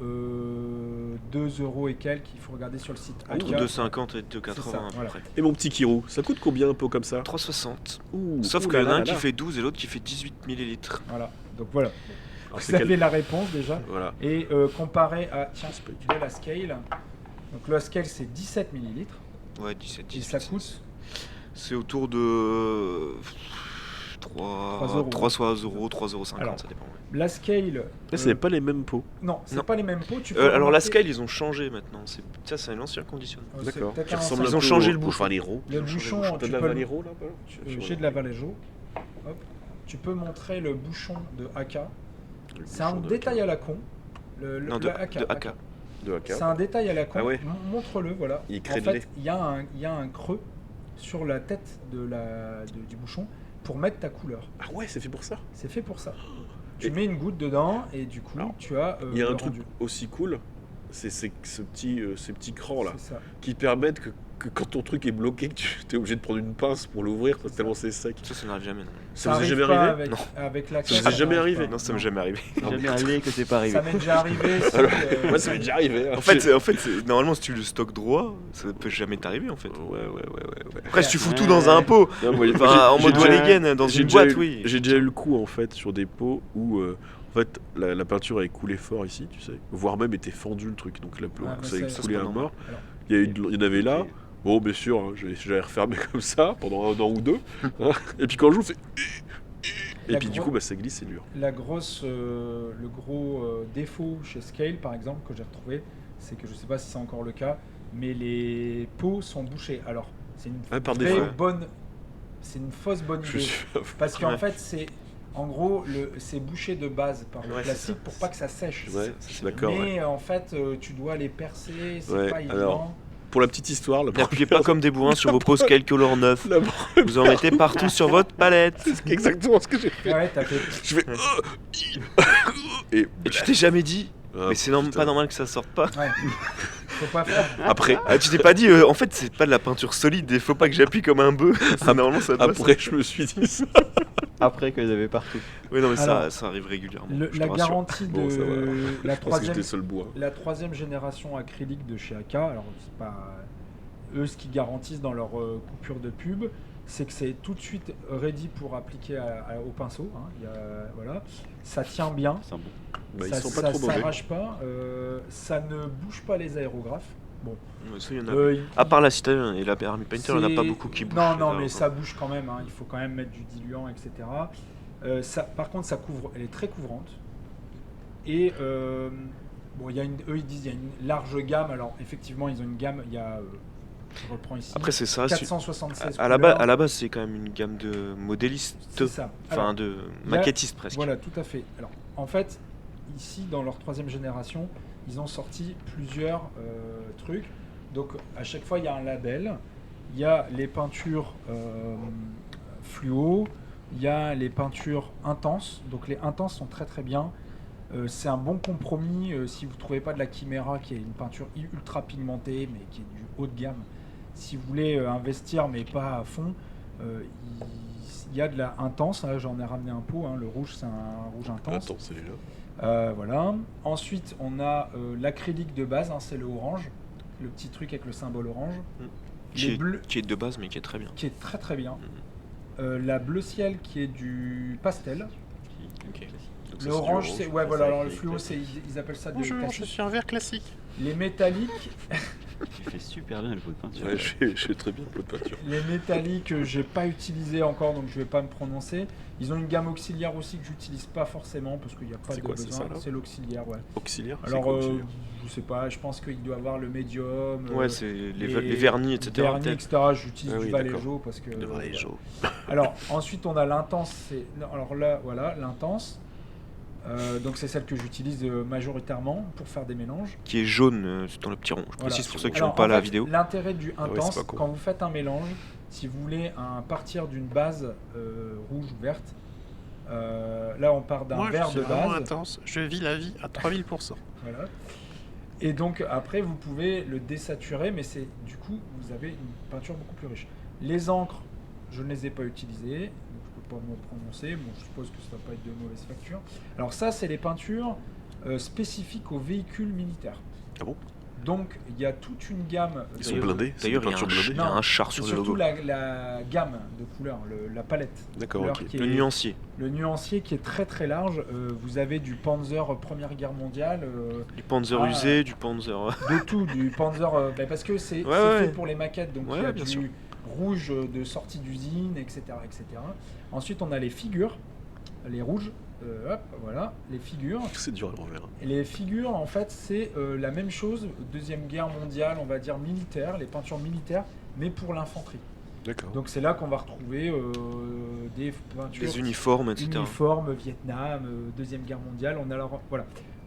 2 € et quelques, il faut regarder sur le site. Entre AK. 2,50 et C'est 2,80 ça, à peu voilà. près. Et mon petit Kirou, ça coûte combien un pot comme ça? 3,60. Ouh, Sauf ouh qu'il y en là a là un qui là. fait 12 et l'autre qui fait 18 millilitres. Voilà, donc voilà. Alors, Vous c'est avez quel- la réponse déjà. Voilà. Et comparé à tiens, C'est pas du- de la scale. Donc la scale c'est 17 millilitres. Ouais, 17, Et 18. ça coûte C'est autour de 3 3 €. soit 3,50 €, Alors, ça dépend. ouais. la scale. Là, c'est pas les mêmes pots. Non, c'est Non. pas les mêmes pots. Tu peux Alors la remarquer- scale, ils ont changé maintenant. Ça, c'est l'ancien conditionnement. C'est D'accord. peut-être Qui un ressemble ancien- un Ils ont peu changé au- le au bouchon. Valero. Le Ils ont changé bouchon, T'as tu de la peux le- Valero là-bas J'ai de la Vallejo. Hop. Tu peux montrer le bouchon de AK. C'est un détail à la con. Non, de AK. De AK. C'est un détail à la con. Ah ouais. Montre-le, voilà. Il En crée de fait, lait. il y a un creux sur la tête du bouchon pour mettre ta couleur. Ah ouais, c'est fait pour ça. C'est fait pour ça. Tu Et- mets une goutte dedans et du coup, Alors, tu as Il y a le un truc rendu. aussi cool, c'est ces petits crans là, C'est ça. qui permettent que quand ton truc est bloqué, que tu es obligé de prendre une pince pour l'ouvrir, C'est tellement c'est sec. Ça n'arrive jamais. Non, Ça vous est arrive jamais pas arrivé avec la Ça vous est caisse, jamais n'arrive arrivé pas. non ça m'est jamais arrivé. C'est jamais arrivé que c'est pas arrivé. Ça m'est déjà arrivé. si, Alors, Moi, ça m'est déjà arrivé. hein. En fait, normalement, si tu le stockes droit, ça peut jamais t'arriver en fait. Ouais. Après, si tu fous Ouais. tout dans un pot, Non, moi, enfin, en j'ai mode déjà- Walligan, dans j'ai une déjà boîte, eu- oui. J'ai déjà eu le coup en fait sur des pots où en fait la peinture avait coulé fort ici, tu sais, voire même était fendu le truc, donc la mais ça avait ça, coulé c'est à pas mort. Alors, Il y en avait là. Ok. Bon, bien sûr, hein, j'allais refermer comme ça pendant 1 an ou 2. hein. Et puis quand je joue, c'est. Et La puis du gro- coup, bah, ça glisse, c'est dur. le gros défaut chez Scale, par exemple, que j'ai retrouvé, c'est que je sais pas si c'est encore le cas, mais les pots sont bouchés. Alors, c'est une Ah, par vraie défaut. c'est une fausse bonne Je idée. suis. Parce qu'en Ouais. fait, en gros, c'est bouché de base par le Ouais, c'est plastique ça. pour pas que ça sèche. Ouais, je suis d'accord. ouais. Mais en fait, tu dois les percer, c'est Ouais, pas évident. alors, Pour la petite histoire, N'appuyez pas comme des bourrins sur vos pots Scale Color 9. La Vous en mettez partout sur votre palette. C'est exactement ce que j'ai fait. Ah ouais, t'as fait. Je fais. Et. Et tu t'es jamais dit, Ah, mais c'est putain. pas normal que ça sorte pas. Ouais. Faut pas faire. Après, Ah, tu t'es pas dit, en fait, c'est pas de la peinture solide, il faut pas que j'appuie comme un bœuf. Normalement, ça doit après, je me suis dit ça. Après qu'ils avaient partout. Oui, non, mais Alors, ça arrive régulièrement. je te La rassure. garantie Bon, ça va. de la Je pense que troisième j'étais seul bois. La troisième génération acrylique de chez AK, alors c'est pas eux ce qu'ils garantissent dans leur coupure de pub, c'est que c'est tout de suite ready pour appliquer au pinceau. Hein. Voilà, ça tient bien, C'est un bon. Bah, ils ça sont pas trop mauvais. s'arrache pas, ça ne bouge pas les aérographes. Bon, Ouais, ça, il y en a. euh, il- À part la Citadine et la Army Painter, il n'y en a pas c'est- beaucoup qui bougent. Non, là, mais enfin. ça bouge quand même. Hein. Il faut quand même mettre du diluant, etc. Par contre, ça couvre. Elle est très couvrante. Et bon, eux ils disent il y a une large gamme. Alors effectivement, ils ont une gamme. Il y a. Je reprends ici. Après, c'est ça. 476 À la couleurs. base, c'est quand même une gamme de modélistes, C'est ça. enfin Alors, de il y a- maquettistes presque. Voilà, tout à fait. Alors, en fait, ici, dans leur troisième génération, ils ont sorti plusieurs trucs. Donc, à chaque fois, il y a un label. Il y a les peintures fluo. Il y a les peintures intenses. Donc, les intenses sont très très bien. C'est un bon compromis si vous ne trouvez pas de la Chimera, qui est une peinture ultra pigmentée, mais qui est du haut de gamme. Si vous voulez investir, mais pas à fond, il y a de la intense. Là, j'en ai ramené un pot. Hein, le rouge, c'est un rouge intense. Attends, c'est là. Voilà. Ensuite, on a l'acrylique de base, hein, c'est le orange, le petit truc avec le symbole orange. Les bleus, Qui est de base, mais qui est très bien. qui est très très bien. La bleu ciel qui est du pastel. Ok. Donc ça, Le c'est du orange, c'est ouais ça, voilà. c'est Alors le acrylique fluo, classique. ils appellent ça du Bonjour, je classique. suis un verre classique. Les métalliques, Tu fais super bien le pot de peinture. Ouais, je fais très bien le pot de peinture. les métalliques, j'ai pas utilisé encore, donc je vais pas me prononcer. Ils ont une gamme auxiliaire aussi que j'utilise pas forcément parce qu'il n'y a pas C'est de quoi, c'est besoin. ça, là C'est l'auxiliaire, ouais. Auxiliaire c'est Alors, quoi, auxiliaire je sais pas, je pense qu'il doit avoir le médium. Ouais, c'est les vernis, etc. Vernis, peut-être. etc. J'utilise Ah du oui, Vallejo parce que. Le vrai jaune. Alors, ensuite, on a l'intense. Non, alors là, voilà, l'intense. Donc, c'est celle que j'utilise majoritairement pour faire des mélanges. Qui est jaune dans le petit rond. Je Voilà. précise pour ceux qui Alors, n'ont pas en la fait, vidéo. L'intérêt du Ah ouais, intense, c'est pas con. quand vous faites un mélange, si vous voulez partir d'une base rouge ou verte, là, on part d'un Moi, vert je suis de vraiment base. intense. Je vis la vie à 3000%. Voilà. Et donc après vous pouvez le désaturer, mais c'est du coup vous avez une peinture beaucoup plus riche. Les encres, je ne les ai pas utilisées, donc je peux pas m'en prononcer. Bon, je suppose que ça ne va pas être de mauvaise facture. Alors ça, c'est les peintures spécifiques aux véhicules militaires. Ah bon? Donc il y a toute une gamme. Ils sont blindés? C'est des D'ailleurs, il y a peintures blindées? il y a un char C'est sur le surtout logo. la gamme de couleurs, la palette. D'accord, couleurs ok. qui Le est- nuancier. Le nuancier qui est très très large. Vous avez du Panzer Première Guerre mondiale. Du Panzer Ah, usé, du Panzer. De tout, du Panzer, parce que c'est Ouais, c'est ouais. fait pour les maquettes, donc Ouais, il y a bien du sûr. rouge de sortie d'usine, etc., etc. Ensuite, on a les figures, les rouges, hop, voilà, les figures. C'est dur à l'envers. Et les figures, en fait, c'est la même chose, Deuxième Guerre mondiale, on va dire militaire, les peintures militaires, mais pour l'infanterie. D'accord. Donc c'est là qu'on va retrouver des peintures, Des uniformes, etc. uniformes, Vietnam, Deuxième Guerre mondiale. On a voilà.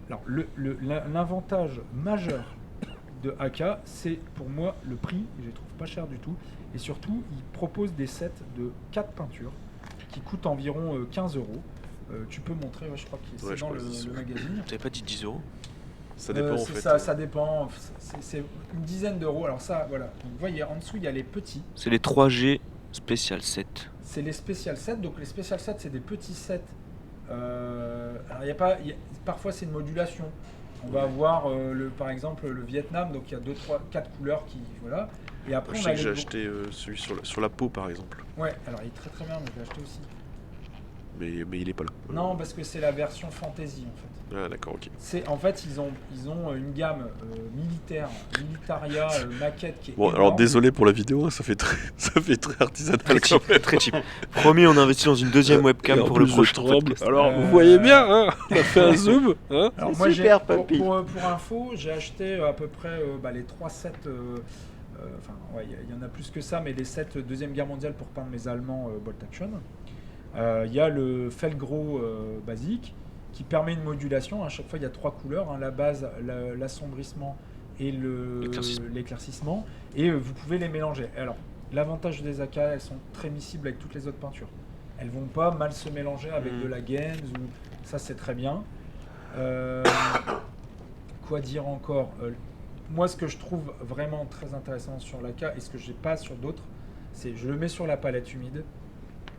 Alors l'avantage majeur de AK, c'est pour moi le prix, je les trouve pas cher du tout, et surtout ils proposent des sets de 4 peintures qui coûtent environ 15 euros. Tu peux montrer, je crois que c'est Ouais, je dans crois le que c'est- magazine. T'avais pas dit 10 euros? Ça dépend en C'est fait. ça dépend, c'est une dizaine d'euros. Alors ça, voilà. Donc, vous voyez, en dessous il y a les petits. C'est les 3G Special 7. C'est les Special Sets. Donc les Special Sets, c'est des petits sets. Alors parfois c'est une modulation. On va avoir par exemple le Vietnam, donc il y a 2, 3, 4 couleurs qui voilà. Et après Je on sais a que j'ai les acheté celui sur la peau par exemple. Ouais, alors il est très très bien, mais je l'ai acheté aussi. Mais il est pas là. Non, parce que c'est la version fantasy en fait. Ah d'accord, ok. En fait ils ont une gamme militaria, maquette qui est Bon, alors énorme. désolé pour la vidéo, hein, ça fait très artisanal Très quand cheap, même. très cheap. Promis, on investit dans une deuxième webcam Et en pour le plus, je prochain tremble. podcast. Alors vous voyez bien, hein, on a fait un zoom. Hein. Alors C'est moi, super, pour, papy. pour info, j'ai acheté à peu près les 3 sets. Enfin, ouais, il y en a plus que ça, mais les 7 Deuxième Guerre mondiale pour peindre mes Allemands Bolt Action. Il y a le Felgro basique qui permet une modulation. À chaque fois, il y a 3 couleurs, hein, la base, l'assombrissement et l'éclaircissement. Et vous pouvez les mélanger. Alors, l'avantage des AK, elles sont très miscibles avec toutes les autres peintures. Elles vont pas mal se mélanger avec de la Gens ou ça, c'est très bien. Quoi dire encore moi, ce que je trouve vraiment très intéressant sur l'AK et ce que j'ai pas sur d'autres, c'est je le mets sur la palette humide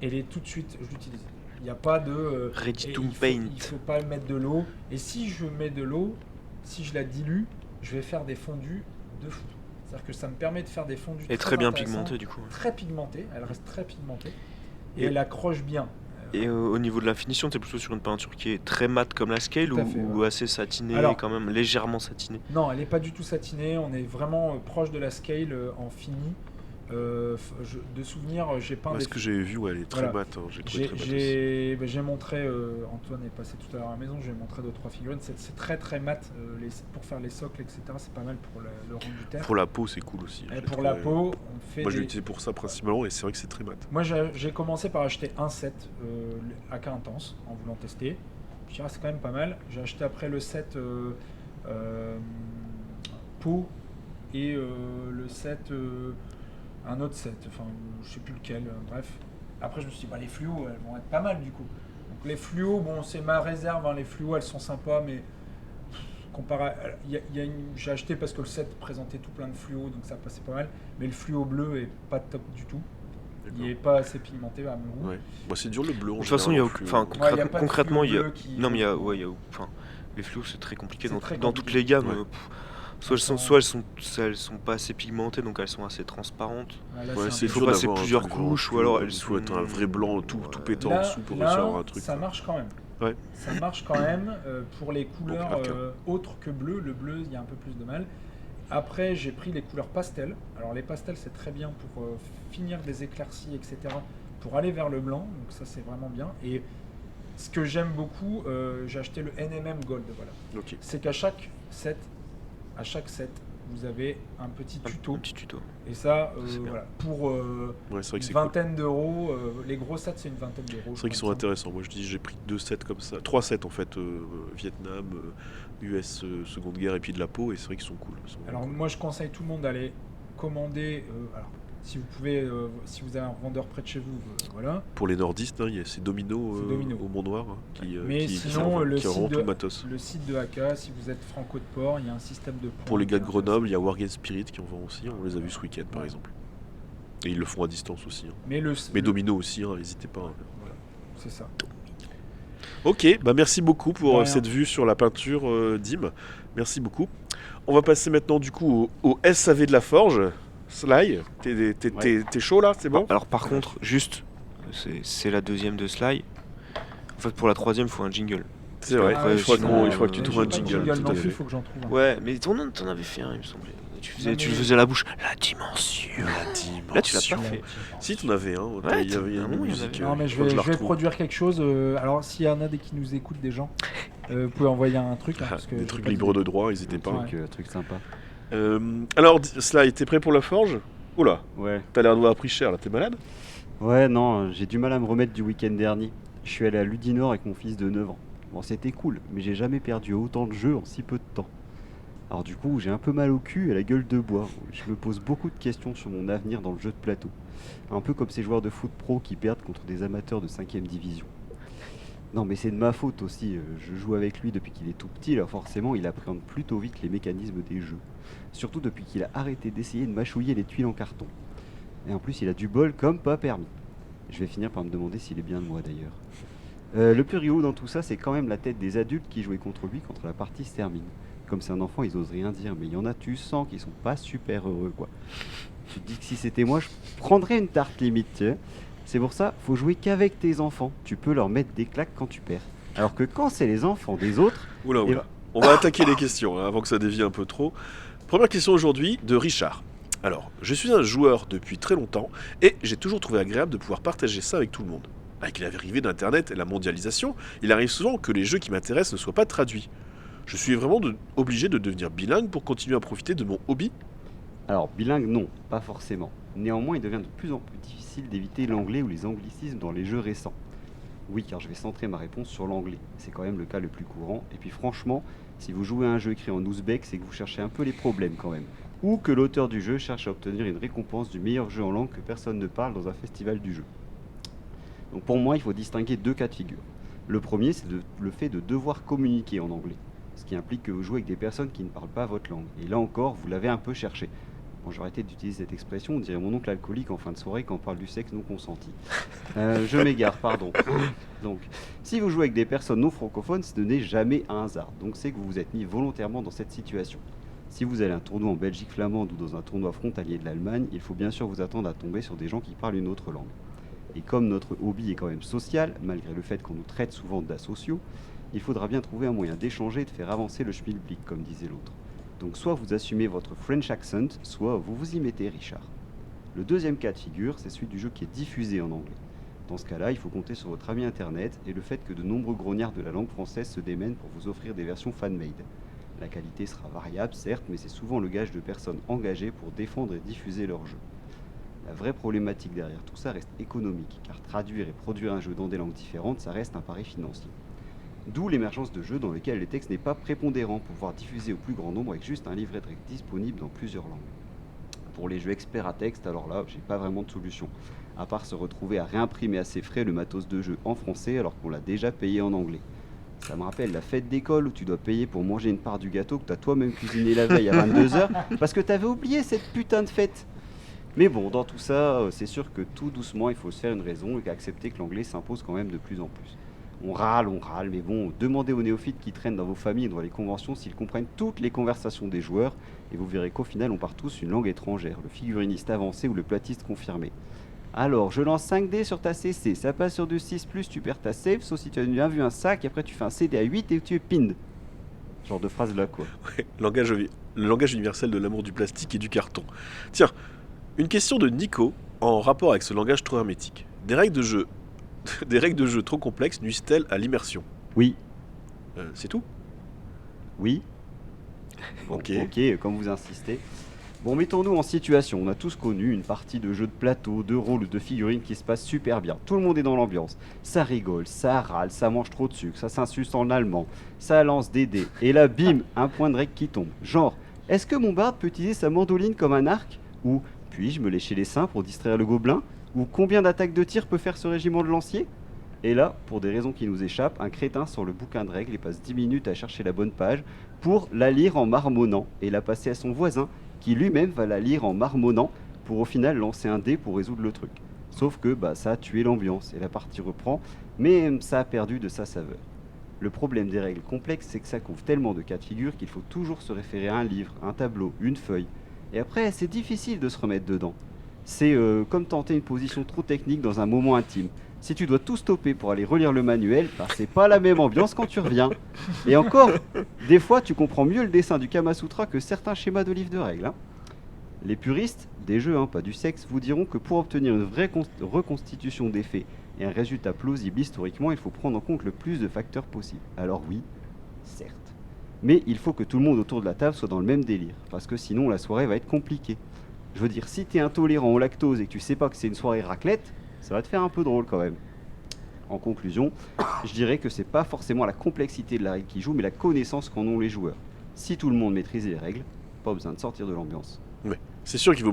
et tout de suite je l'utilise. Il n'y a pas de Ready et to il faut, paint. il faut pas mettre de l'eau. Et si je mets de l'eau, si je la dilue, je vais faire des fondus de fou. C'est-à-dire que ça me permet de faire des fondus Et très bien intéressants, pigmenté du coup. très pigmentées. Elle reste très pigmentée et Et- elle accroche bien. Et au niveau de la finition, t'es plutôt sur une peinture qui est très mate comme la scale Tout à fait, ou ouais. assez satinée, Alors- quand même légèrement satinée? Non, elle n'est pas du tout satinée. On est vraiment proche de la scale en fini. De souvenir, j'ai peint Ouais, des ce que j'ai vu, ouais, elle est très Voilà. mat. Hein, j'ai trouvé très mat aussi. J'ai montré, Antoine est passé tout à l'heure à la maison, j'ai montré 2-3 figurines, c'est très très mat pour faire les socles, etc. C'est pas mal pour le rendu terre. Pour la peau, c'est cool aussi. Et je l'ai pour la trouvé. peau, on fait Moi, je l'ai des... utilisé pour ça principalement et c'est vrai que c'est très mat. Moi j'ai commencé par acheter un set AK Intense en voulant tester. Je dirais c'est quand même pas mal. J'ai acheté après le set peau et le set... un autre set, enfin je sais plus lequel, bref. Après je me suis dit, les fluos elles vont être pas mal du coup. Donc les fluos, bon c'est ma réserve, hein, les fluos elles sont sympas, mais comparé j'ai acheté parce que le set présentait tout plein de fluos, donc ça passait pas mal. Mais le fluo bleu est pas top du tout. Il est pas assez pigmenté à mon goût. Ouais. Moi, c'est dur le bleu. De toute façon, il y a Ouais, y a pas de concrètement, il y a fluo bleu qui- non mais enfin les fluos c'est très compliqué C'est dans, très dans compliqué. toutes les gammes. Ouais. Soit elles sont pas assez pigmentées, donc elles sont assez transparentes. Ah, là, Ouais, un c'est peu- faut dur passer d'avoir un plusieurs truc couches, vraiment ou alors pur. elles Il faut être un vrai blanc tout pétant Là- en dessous pour là, réussir à avoir un truc. ça marche quand même. Ouais. Ça marche quand même pour les couleurs Donc, autres que bleu. Le bleu, il y a un peu plus de mal. Après, j'ai pris les couleurs pastel. Alors, les pastels, c'est très bien pour finir des éclaircies, etc. Pour aller vers le blanc. Donc, ça, c'est vraiment bien. Et ce que j'aime beaucoup, j'ai acheté le NMM Gold. Voilà. Ok. C'est qu'à chaque set, vous avez un petit tuto. Un petit tuto. Et ça, C'est bien. voilà, pour Ouais, c'est vrai que une c'est cool. vingtaine d'euros. Les gros sets, c'est une vingtaine d'euros. C'est vrai qu'ils sont intéressants. Moi, je dis, j'ai pris 2 sets comme ça, 3 sets en fait, Vietnam, US Seconde Guerre et puis de la peau, et c'est vrai qu'ils sont cool. Ils sont Alors cool. moi je conseille tout le monde d'aller commander, alors si vous pouvez, si vous avez un vendeur près de chez vous, voilà. Pour les nordistes, hein, c'est Domino, C'est Domino. au Mont Noir hein, qui, Mais qui sinon, le qui a vraiment site tout le matos. Le site de AK, si vous êtes franco de port, il y a un système de points. Pour les gars de qui est Grenoble, il y a Wargame Spirit qui en vend aussi, on les a vus ce week-end par Ouais. exemple. Et ils le font à distance aussi. Hein. Mais Mais Domino aussi, hein, n'hésitez pas. Hein. Voilà, c'est ça. Ok, bah merci beaucoup pour De rien. cette vue sur la peinture Dim. Merci beaucoup. On va passer maintenant du coup au SAV de la Forge. Sly, t'es chaud là, c'est bon? Alors par contre, juste, c'est la deuxième de Sly. En fait, pour la troisième, il faut un jingle. C'est vrai, Ah ouais, il faudra sinon, que tu j'ai trouves un pas de jingle. non Tout à plus, fait. faut que j'en trouve un. Ouais, mais t'en avais fait un, il me semblait. Tu Non, le mais- faisais à la bouche. La dimension. La dimension. Là, tu l'as pas fait. Si, t'en avais un. Ouais, Il y avait ah une non, il y en musique. avait. Non mais je faut que vais, la je vais retrouve. produire quelque chose. Alors s'il y en a des qui nous écoutent, des gens, vous pouvez envoyer un truc. Hein, parce que Des j'ai trucs pas libres d'idée. de droit, n'hésitez Un pas. truc, truc sympa. Alors, Sly, t'es prêt pour la forge? Oula, Ouais. t'as l'air d'avoir pris cher là, t'es malade? Ouais, non, j'ai du mal à me remettre du week-end dernier. Je suis allé à Ludinor avec mon fils de 9 ans. Bon, c'était cool, mais j'ai jamais perdu autant de jeux en si peu de temps. Alors du coup, j'ai un peu mal au cul et la gueule de bois. Je me pose beaucoup de questions sur mon avenir dans le jeu de plateau. Un peu comme ces joueurs de foot pro qui perdent contre des amateurs de 5ème division. Non, mais c'est de ma faute aussi. Je joue avec lui depuis qu'il est tout petit, alors forcément, il appréhende plutôt vite les mécanismes des jeux. Surtout depuis qu'il a arrêté d'essayer de mâchouiller les tuiles en carton. Et en plus, il a du bol comme pas permis. Je vais finir par me demander s'il est bien de moi d'ailleurs. Le plus rigolo dans tout ça, c'est quand même la tête des adultes qui jouaient contre lui quand la partie se termine. Comme c'est un enfant, ils osent rien dire, mais il y en a, tu sens qu'ils sont pas super heureux, quoi. Tu te dis que si c'était moi, je prendrais une tarte limite, tu sais. C'est pour ça, faut jouer qu'avec tes enfants. Tu peux leur mettre des claques quand tu perds. Alors que quand c'est les enfants des autres, Oula, Et- oula. On va attaquer les questions hein, avant que ça dévie un peu trop. Première question aujourd'hui de Richard. Alors, je suis un joueur depuis très longtemps et j'ai toujours trouvé agréable de pouvoir partager ça avec tout le monde. Avec l'arrivée d'Internet et la mondialisation, il arrive souvent que les jeux qui m'intéressent ne soient pas traduits. Je suis vraiment obligé de devenir bilingue pour continuer à profiter de mon hobby. alors bilingue non, pas forcément. Néanmoins, il devient de plus en plus difficile d'éviter l'anglais ou les anglicismes dans les jeux récents. Oui, car je vais centrer ma réponse sur l'anglais. C'est quand même le cas le plus courant. Et puis franchement, si vous jouez à un jeu écrit en ouzbek, c'est que vous cherchez un peu les problèmes quand même. Ou que l'auteur du jeu cherche à obtenir une récompense du meilleur jeu en langue que personne ne parle dans un festival du jeu. Donc pour moi, il faut distinguer deux cas de figure. Le premier, c'est le fait de devoir communiquer en anglais, ce qui implique que vous jouez avec des personnes qui ne parlent pas votre langue. Et là encore, vous l'avez un peu cherché. Bon, j'ai arrêté d'utiliser cette expression, on dirait mon oncle alcoolique en fin de soirée quand on parle du sexe non consenti. Je m'égare, pardon. Donc, si vous jouez avec des personnes non francophones, ce n'est jamais un hasard. Donc c'est que vous vous êtes mis volontairement dans cette situation. Si vous allez à un tournoi en Belgique flamande ou dans un tournoi frontalier de l'Allemagne, il faut bien sûr vous attendre à tomber sur des gens qui parlent une autre langue. Et comme notre hobby est quand même social, malgré le fait qu'on nous traite souvent d'asociaux, il faudra bien trouver un moyen d'échanger et de faire avancer le schmilblick, comme disait l'autre. Donc soit vous assumez votre French accent, soit vous vous y mettez, Richard. Le deuxième cas de figure, c'est celui du jeu qui est diffusé en anglais. Dans ce cas-là, il faut compter sur votre ami internet et le fait que de nombreux grognards de la langue française se démènent pour vous offrir des versions fan-made. La qualité sera variable, certes, mais c'est souvent le gage de personnes engagées pour défendre et diffuser leur jeu. La vraie problématique derrière tout ça reste économique, car traduire et produire un jeu dans des langues différentes, ça reste un pari financier. D'où l'émergence de jeux dans lesquels le texte n'est pas prépondérant pour pouvoir diffuser au plus grand nombre avec juste un livret de règles disponible dans plusieurs langues. Pour les jeux experts à texte, alors là, j'ai pas vraiment de solution, à part se retrouver à réimprimer à ses frais le matos de jeu en français alors qu'on l'a déjà payé en anglais. Ça me rappelle la fête d'école où tu dois payer pour manger une part du gâteau que t'as toi-même cuisiné la veille à 22h parce que t'avais oublié cette putain de fête. Mais bon, dans tout ça, c'est sûr que tout doucement, il faut se faire une raison et qu'accepter que l'anglais s'impose quand même de plus en plus. On râle, mais bon, demandez aux néophytes qui traînent dans vos familles et dans les conventions s'ils comprennent toutes les conversations des joueurs, et vous verrez qu'au final, on part tous une langue étrangère, le figuriniste avancé ou le platiste confirmé. Alors, je lance 5D sur ta CC, ça passe sur du 6+, tu perds ta save, sauf si tu as bien vu un sac, et après tu fais un CD à 8 et tu es pinned. Genre de phrase là, quoi. Ouais, le langage universel de l'amour du plastique et du carton. Tiens, une question de Nico en rapport avec ce langage trop hermétique. Des règles de jeu trop complexes nuisent-elles à l'immersion? Oui, C'est tout? oui. Bon, Ok. ok, comme vous insistez. Bon, mettons-nous en situation. On a tous connu une partie de jeu de plateau, de rôle ou de figurines qui se passe super bien. Tout le monde est dans l'ambiance. Ça rigole, ça râle, ça mange trop de sucre, ça s'insulte en allemand, ça lance des dés. Et là, bim, un point de règle qui tombe. Genre, est-ce que mon barde peut utiliser sa mandoline comme un arc? Ou puis-je me lécher les seins pour distraire le gobelin? Ou combien d'attaques de tir peut faire ce régiment de lanciers? Et là, pour des raisons qui nous échappent, un crétin sort le bouquin de règles et passe 10 minutes à chercher la bonne page pour la lire en marmonnant et la passer à son voisin qui lui-même va la lire en marmonnant pour au final lancer un dé pour résoudre le truc. Sauf que ça a tué l'ambiance et la partie reprend, mais ça a perdu de sa saveur. Le problème des règles complexes, c'est que ça couvre tellement de cas de figure qu'il faut toujours se référer à un livre, un tableau, une feuille. Et après, c'est difficile de se remettre dedans. C'est comme tenter une position trop technique dans un moment intime. Si tu dois tout stopper pour aller relire le manuel, c'est pas la même ambiance quand tu reviens. Et encore, des fois, tu comprends mieux le dessin du Kama Sutra que certains schémas de livres de règles. Hein. Les puristes, des jeux, pas du sexe, vous diront que pour obtenir une vraie reconstitution des faits et un résultat plausible historiquement, il faut prendre en compte le plus de facteurs possible. Alors oui, certes. Mais il faut que tout le monde autour de la table soit dans le même délire, parce que sinon la soirée va être compliquée. Je veux dire, si t'es intolérant au lactose et que tu sais pas que c'est une soirée raclette, ça va te faire un peu drôle quand même. En conclusion, je dirais que c'est pas forcément la complexité de la règle qui joue, mais la connaissance qu'en ont les joueurs. Si tout le monde maîtrisait les règles, pas besoin de sortir de l'ambiance. Ouais. C'est sûr qu'il vaut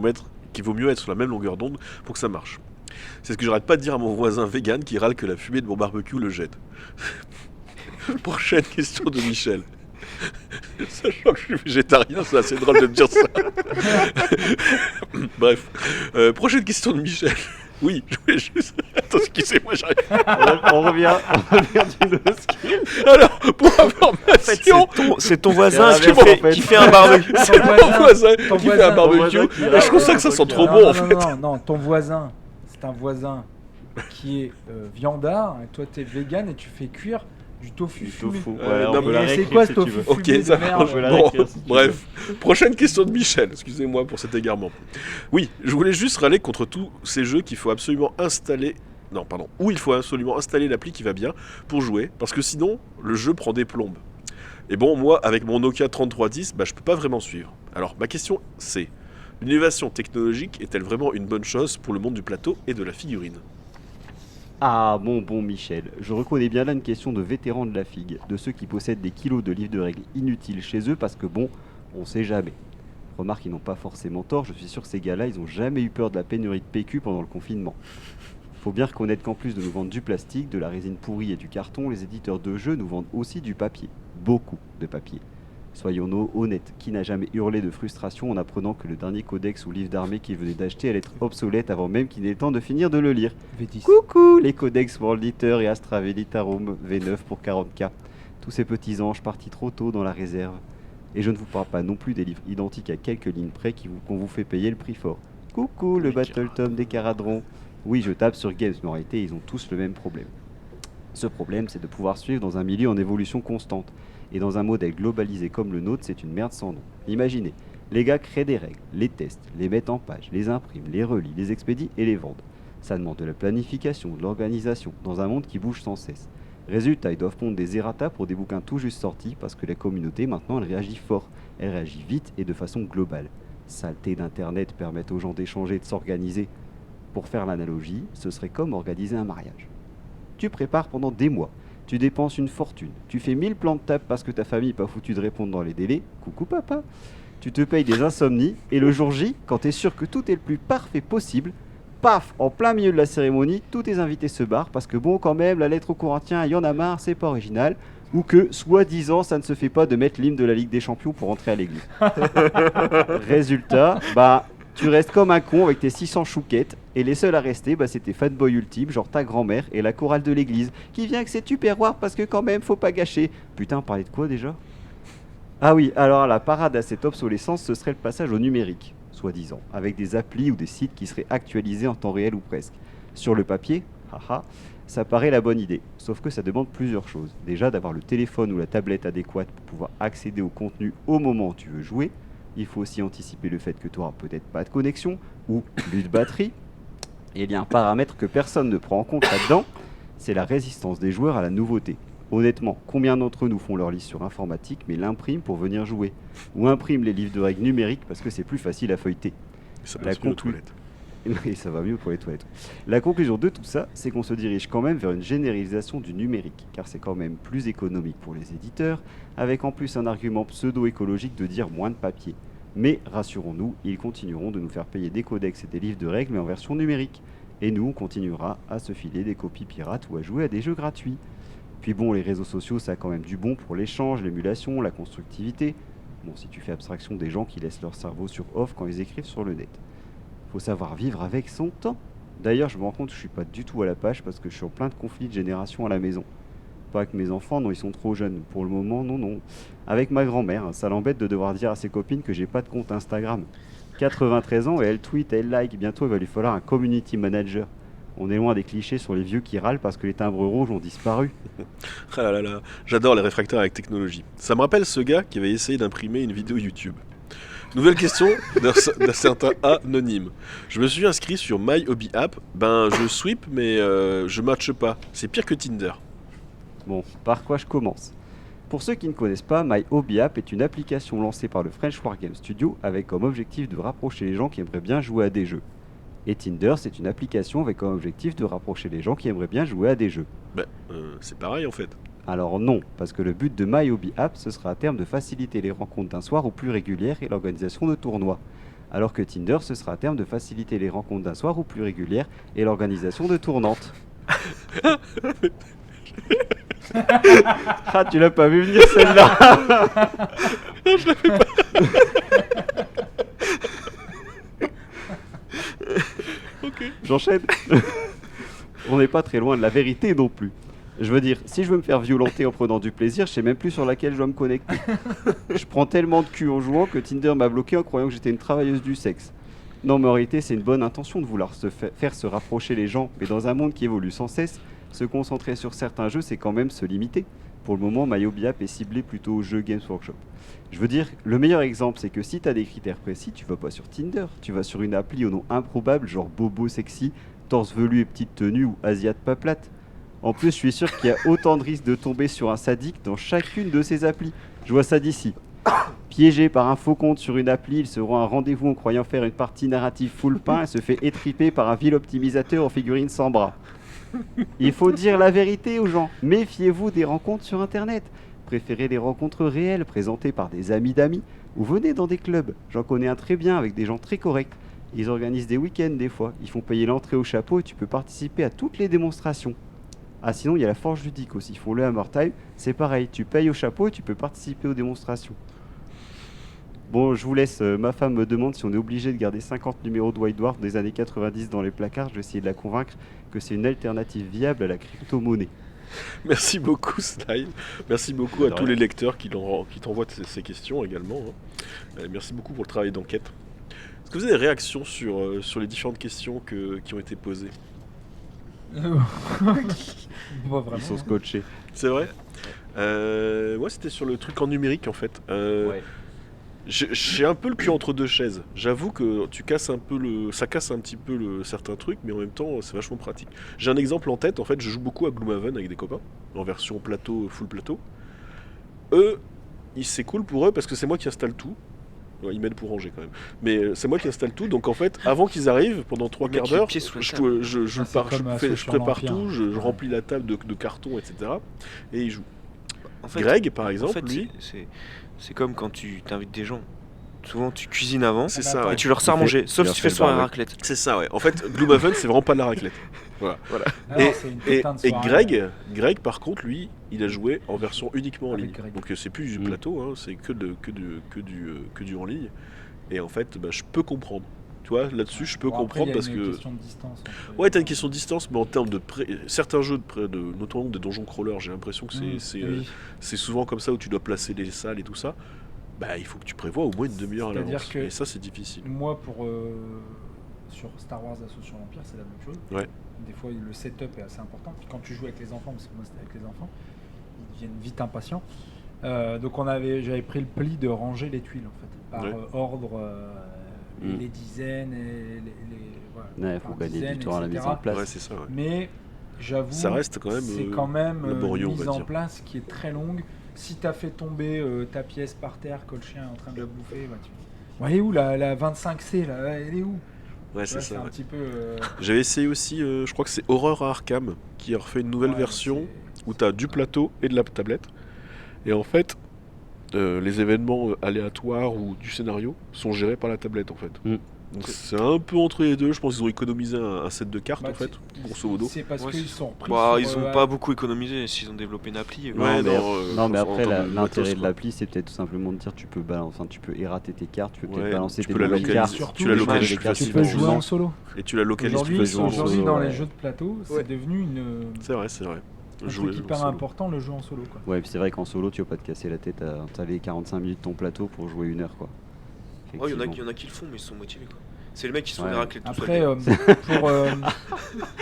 mieux être sur la même longueur d'onde pour que ça marche. C'est ce que j'arrête pas de dire à mon voisin vegan qui râle que la fumée de mon barbecue le gêne. Prochaine question de Michel. Sachant que je suis végétarien, c'est assez drôle de me dire ça. Bref. Prochaine question de Michel. Oui, je voulais juste... Attends, excusez-moi, j'arrive. On revient du skill. Alors, pour En fait, information... c'est ton voisin C'est qui l'inverse, en fait. qui fait un barbecue. C'est mon voisin ton qui fait voisin- un barbecue. ton voisin qui Et je trouve ça que ça sent trop bon, en fait. Non, ton voisin, c'est un voisin qui est viandard, et toi t'es vegan et tu fais cuire du tofu Du fumé. tofu. non, on peut mais la Et c'est réécrire quoi si ce tu tofu veux. Ok, fumé ça de merde marche. On peut la Bon, réécrire si tu bref, prochaine question de Michel. Excusez-moi pour cet égarement. Oui, je voulais juste râler contre tous ces jeux qu'il faut absolument installer. Non, pardon. Où il faut absolument installer l'appli qui va bien pour jouer, parce que sinon, le jeu prend des plombes. Et bon, moi, avec mon Nokia 3310, je peux pas vraiment suivre. Alors, ma question, c'est l'innovation technologique est-elle vraiment une bonne chose pour le monde du plateau et de la figurine ? Ah bon Michel, je reconnais bien là une question de vétérans de la figue, de ceux qui possèdent des kilos de livres de règles inutiles chez eux parce que bon, on sait jamais. Remarque, ils n'ont pas forcément tort, je suis sûr que ces gars-là, ils ont jamais eu peur de la pénurie de PQ pendant le confinement. Faut bien reconnaître qu'en plus de nous vendre du plastique, de la résine pourrie et du carton, les éditeurs de jeux nous vendent aussi du papier. Beaucoup de papier. Soyons-nous honnêtes, qui n'a jamais hurlé de frustration en apprenant que le dernier codex ou livre d'armée qu'il venait d'acheter allait être obsolète avant même qu'il n'ait le temps de finir de le lire. V10. Coucou les codex World Eater et Astra Velitarum V9 pour 40k. Tous ces petits anges partis trop tôt dans la réserve. Et je ne vous parle pas non plus des livres identiques à quelques lignes près qu'on vous fait payer le prix fort. Coucou le Battle Tom des Caradrons. Oui, je tape sur Games, mais en réalité, ils ont tous le même problème. Ce problème, c'est de pouvoir suivre dans un milieu en évolution constante. Et dans un modèle globalisé comme le nôtre, c'est une merde sans nom. Imaginez, les gars créent des règles, les testent, les mettent en page, les impriment, les relient, les expédient et les vendent. Ça demande de la planification, de l'organisation, dans un monde qui bouge sans cesse. Résultat, ils doivent pondre des errata pour des bouquins tout juste sortis, parce que la communauté, maintenant, elle réagit fort. Elle réagit vite et de façon globale. Saleté d'Internet permettent aux gens d'échanger, de s'organiser. Pour faire l'analogie, ce serait comme organiser un mariage. Tu prépares pendant des mois. Tu dépenses une fortune, tu fais 1000 plans de table parce que ta famille n'est pas foutue de répondre dans les délais, coucou papa. Tu te payes des insomnies, et le jour J, quand tu es sûr que tout est le plus parfait possible, paf, en plein milieu de la cérémonie, tous tes invités se barrent parce que bon, quand même, la lettre aux Corinthiens, il y en a marre, c'est pas original, ou que, soi-disant, ça ne se fait pas de mettre l'hymne de la Ligue des Champions pour entrer à l'église. Résultat, tu restes comme un con avec tes 600 chouquettes, et les seuls à rester, c'est tes fanboys ultimes, genre ta grand-mère et la chorale de l'église, qui vient avec ses tupperwares parce que quand même, faut pas gâcher. Putain, on parlait de quoi déjà ? Ah oui, alors la parade à cette obsolescence, ce serait le passage au numérique, soi-disant, avec des applis ou des sites qui seraient actualisés en temps réel ou presque. Sur le papier, haha, ça paraît la bonne idée, sauf que ça demande plusieurs choses. Déjà, d'avoir le téléphone ou la tablette adéquate pour pouvoir accéder au contenu au moment où tu veux jouer. Il faut aussi anticiper le fait que tu n'auras peut-être pas de connexion ou plus de batterie. Et il y a un paramètre que personne ne prend en compte là-dedans, c'est la résistance des joueurs à la nouveauté. Honnêtement, combien d'entre nous font leur liste sur informatique mais l'impriment pour venir jouer ? Ou impriment les livres de règles numériques parce que c'est plus facile à feuilleter. Ça La passe mieux aux conclu- toilettes. Et ça va mieux pour les toilettes. La conclusion de tout ça, c'est qu'on se dirige quand même vers une généralisation du numérique, car c'est quand même plus économique pour les éditeurs, avec en plus un argument pseudo-écologique de dire moins de papier. Mais rassurons-nous, ils continueront de nous faire payer des codex et des livres de règles mais en version numérique. Et nous, on continuera à se filer des copies pirates ou à jouer à des jeux gratuits. Puis bon, les réseaux sociaux, ça a quand même du bon pour l'échange, l'émulation, la constructivité. Bon, si tu fais abstraction des gens qui laissent leur cerveau sur off quand ils écrivent sur le net. Faut savoir vivre avec son temps. D'ailleurs, je me rends compte que je suis pas du tout à la page parce que je suis en plein de conflits de génération à la maison. Pas avec mes enfants, non, ils sont trop jeunes. Pour le moment, non. Avec ma grand-mère, ça l'embête de devoir dire à ses copines que j'ai pas de compte Instagram. 93 ans et elle tweet, elle like. Bientôt, il va lui falloir un community manager. On est loin des clichés sur les vieux qui râlent parce que les timbres rouges ont disparu. Ah là là là, j'adore les réfractaires avec technologie. Ça me rappelle ce gars qui avait essayé d'imprimer une vidéo YouTube. Nouvelle question d'un certain anonyme. Je me suis inscrit sur My Hobby App. Je sweep, mais je matche pas. C'est pire que Tinder. Bon, par quoi je commence ? Pour ceux qui ne connaissent pas, My Hobby App est une application lancée par le French Wargame Studio avec comme objectif de rapprocher les gens qui aimeraient bien jouer à des jeux. Et Tinder, c'est une application avec comme objectif de rapprocher les gens qui aimeraient bien jouer à des jeux. C'est pareil en fait. Alors non, parce que le but de My Hobby App, ce sera à terme de faciliter les rencontres d'un soir ou plus régulières et l'organisation de tournois. Alors que Tinder, ce sera à terme de faciliter les rencontres d'un soir ou plus régulières et l'organisation de tournantes. Ah, tu l'as pas vu venir celle-là. Ok. J'enchaîne. On n'est pas très loin de la vérité non plus. Je veux dire, si je veux me faire violenter en prenant du plaisir, je sais même plus sur laquelle je dois me connecter. Je prends tellement de cul en jouant que Tinder m'a bloqué en croyant que j'étais une travailleuse du sexe. Non, mais en réalité, c'est une bonne intention de vouloir faire se rapprocher les gens, mais dans un monde qui évolue sans cesse, se concentrer sur certains jeux, c'est quand même se limiter. Pour le moment, My Hobby App est ciblé plutôt aux jeux Games Workshop. Je veux dire, le meilleur exemple, c'est que si tu as des critères précis, tu vas pas sur Tinder, tu vas sur une appli au nom improbable, genre bobo sexy, torse velu et petite tenue ou asiate pas plate. En plus, je suis sûr qu'il y a autant de risques de tomber sur un sadique dans chacune de ces applis. Je vois ça d'ici. Piégé par un faux compte sur une appli, il se rend à un rendez-vous en croyant faire une partie narrative full pain et se fait étriper par un vil optimisateur en figurine sans bras. Il faut dire la vérité aux gens. Méfiez-vous des rencontres sur Internet. Préférez les rencontres réelles présentées par des amis d'amis ou venez dans des clubs. J'en connais un très bien avec des gens très corrects. Ils organisent des week-ends des fois. Ils font payer l'entrée au chapeau et tu peux participer à toutes les démonstrations. Ah, sinon, il y a la forge ludique aussi. Ils font le Hammer Time. C'est pareil, tu payes au chapeau et tu peux participer aux démonstrations. Bon, je vous laisse. Ma femme me demande si on est obligé de garder 50 numéros de White Dwarf des années 90 dans les placards. Je vais essayer de la convaincre que c'est une alternative viable à la crypto-monnaie. Merci beaucoup, Slime. Merci beaucoup à De tous rien. les lecteurs qui t'envoient ces questions également. Merci beaucoup pour le travail d'enquête. Est-ce que vous avez des réactions sur les différentes questions qui ont été posées? Pas vraiment. Ils sont scotchés. C'est vrai. Moi, c'était sur le truc en numérique en fait. J'ai un peu le cul entre deux chaises. J'avoue que ça casse un petit peu certains trucs, mais en même temps, c'est vachement pratique. J'ai un exemple en tête. En fait, je joue beaucoup à Gloomhaven avec des copains en version plateau, full plateau. Eux, c'est cool pour eux parce que c'est moi qui installe tout. Ouais, ils m'aident pour ranger quand même. Mais c'est moi qui installe tout. Donc en fait, avant qu'ils arrivent, pendant 3 Le mec, quarts il a le d'heure, pied sous la je table. C'est comme prépare sur tout, l'Empire. je remplis la table de carton, etc. Et ils jouent. En fait, Greg, par exemple, lui, c'est comme quand tu t'invites des gens. Souvent, tu cuisines avant c'est bah, ça. attends, Ouais. et tu leur sers à Tu fais- manger, tu sauf leur si tu fais fais soirée le raclette. C'est ça, ouais. En fait, Gloomhaven, c'est vraiment pas de la raclette. Alors, Et, c'est une et, putain de et soirée. Greg, par contre, lui, il a joué en version uniquement en Avec ligne. Greg. Donc c'est plus du Mm. plateau, hein, c'est que du en ligne. Et en fait, je peux comprendre. Tu vois, là-dessus, je peux Bon, après, comprendre il y a parce une que. question de distance entre- Ouais, t'as une question de distance, mais en termes de certains jeux, notamment des donjons crawlers, j'ai l'impression que Oui. c'est souvent comme ça où tu dois placer les salles et tout ça. Bah, il faut que tu prévois au moins une demi-heure à C'est-à-dire l'avance. que- Et ça, c'est difficile. Moi, sur Star Wars Assaut sur l'Empire, c'est la même chose. Ouais. Des fois, le setup est assez important. Puis quand tu joues avec les enfants, parce que moi c'était avec les enfants, ils deviennent vite impatients. Donc j'avais pris le pli de ranger les tuiles en fait, par Ouais. ordre, Mm. les dizaines, et voilà, Ouais, par faut gagner dizaines, du temps à la mise etc. en place. Ouais, c'est ça, ouais. Mais j'avoue, Ça reste quand même, c'est quand même laborieux, on une mise va en dire. place qui est très longue. Si tu as fait tomber ta pièce par terre, que le chien est en train de la bouffer, bah, elle est où la 25C là? Elle est où? Ouais, Tu c'est vois, ça. un Ouais. petit peu. J'avais essayé aussi, je crois que c'est Horror à Arkham, qui a refait une nouvelle ouais, version c'est- où tu as du plateau et de la tablette. Et en fait, les événements aléatoires ou du scénario sont gérés par la tablette en fait. Mm. Donc c'est un peu entre les deux. Je pense qu'ils ont économisé un set de cartes Bah, en fait, c'est- grosso modo. C'est parce Ouais, qu'ils c'est- sont repris. Bah, sur, ils ont pas beaucoup économisé s'ils ont développé une appli. Non, Ouais, mais, non, mais en après, termes de l'intérêt matos, de quoi. l'appli, c'est peut-être tout simplement de dire tu peux errater tes cartes, tu peux peut-être Ouais, balancer tu tes peux la nouvelles localiser, cartes. surtout, tu la les localises jeux- plus tu Tu facilement. peux jouer en solo. Et tu la localises plus Aujourd'hui, facilement. solo, dans ouais. les jeux de plateau, c'est Ouais. devenu C'est vrai, c'est vrai. un Jouer truc en hyper solo. important, le jeu en solo. Quoi. Ouais, puis c'est vrai qu'en solo, tu vas pas te casser la tête à installer 45 minutes ton plateau pour jouer 1 heure, quoi. Oh, il y en a Effectivement. qui le font, mais ils sont motivés quoi. C'est les mecs qui se font Ouais. des raclettes tout Après, seuls.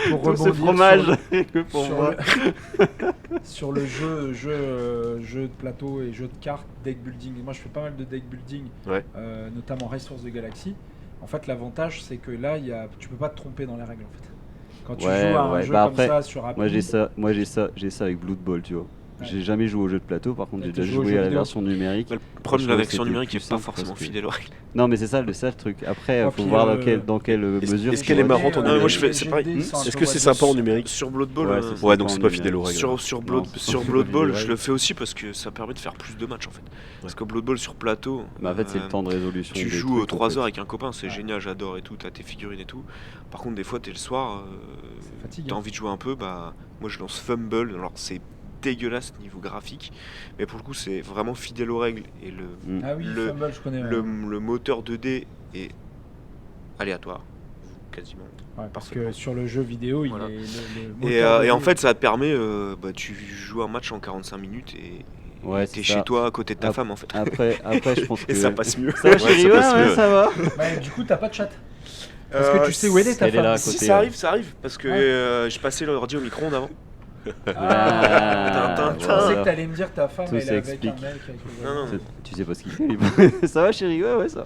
pour Tout ce rebondir fromage que pour sur, moi. sur le jeu de plateau et jeu de cartes, deck building. Moi, je fais pas mal de deck building, Ouais. notamment Resource de Galaxy. En fait, l'avantage, c'est que là, tu peux pas te tromper dans les règles. En fait. Quand tu Ouais, joues à un ouais. jeu Bah comme après, ça sur appli, Moi j'ai ça avec Blood Bowl, tu vois. J'ai jamais joué au jeu de plateau, par contre Mais j'ai t'as déjà joué aux joué jeux à la vidéo. version numérique. Le problème de la trouvais que version c'était numérique plus est pas simple forcément parce que- fidèle aux règles. Non mais c'est ça le truc. Après, Ah, faut puis, voir dans quelle mesure. est-ce tu qu'elle est vas- marrante en Non, mais moi, je numérique fais- c'est pareil. Est-ce que c'est sympa en numérique? Sur Blood Bowl, Ouais, c'est Ouais, donc sympa c'est en pas fidèle aux numérique. règles. sur Non, Blood Bowl, ouais. je le fais aussi parce que ça permet de faire plus de matchs en fait. Parce que Blood Bowl sur plateau, Bah, en fait, c'est le temps de résolution. tu des joues trucs, 3 en fait. heures avec un copain, c'est Ouais. génial, j'adore et tout, t'as tes figurines et tout. Par contre, des fois, t'es le soir, C'est fatigant. t'as envie de jouer un peu, bah moi je lance Fumble, alors c'est dégueulasse niveau graphique, mais pour le coup, c'est vraiment fidèle aux règles et Mm. Ah oui, le- Fumble, je connais. le moteur 2D est aléatoire, quasiment. Ouais, parce parfaitement. que sur le jeu vidéo, Voilà. il est. Et, et en fait, ça te permet, bah, tu joues un match en 45 minutes et Ouais, t'es c'est ça. chez toi à côté de ta Ap- femme en fait. Après, je pense que. Et ça passe mieux. Ça va, chérie, ça ouais, passe ouais, mieux. ça va. Bah, du coup, t'as pas de chat. Parce que tu sais où elle est ta elle est là, à femme. côté, Si ça arrive, parce que Ouais. je passais l'ordi au micro-ondes avant. Ah, Tintin, je voilà. pensais que t'allais me dire ta femme, Tout elle est avec un s'explique. mec. Avec le Non, non, voisin. Tu sais pas ce qu'il fait, lui. Ça va, chérie, ouais, ça.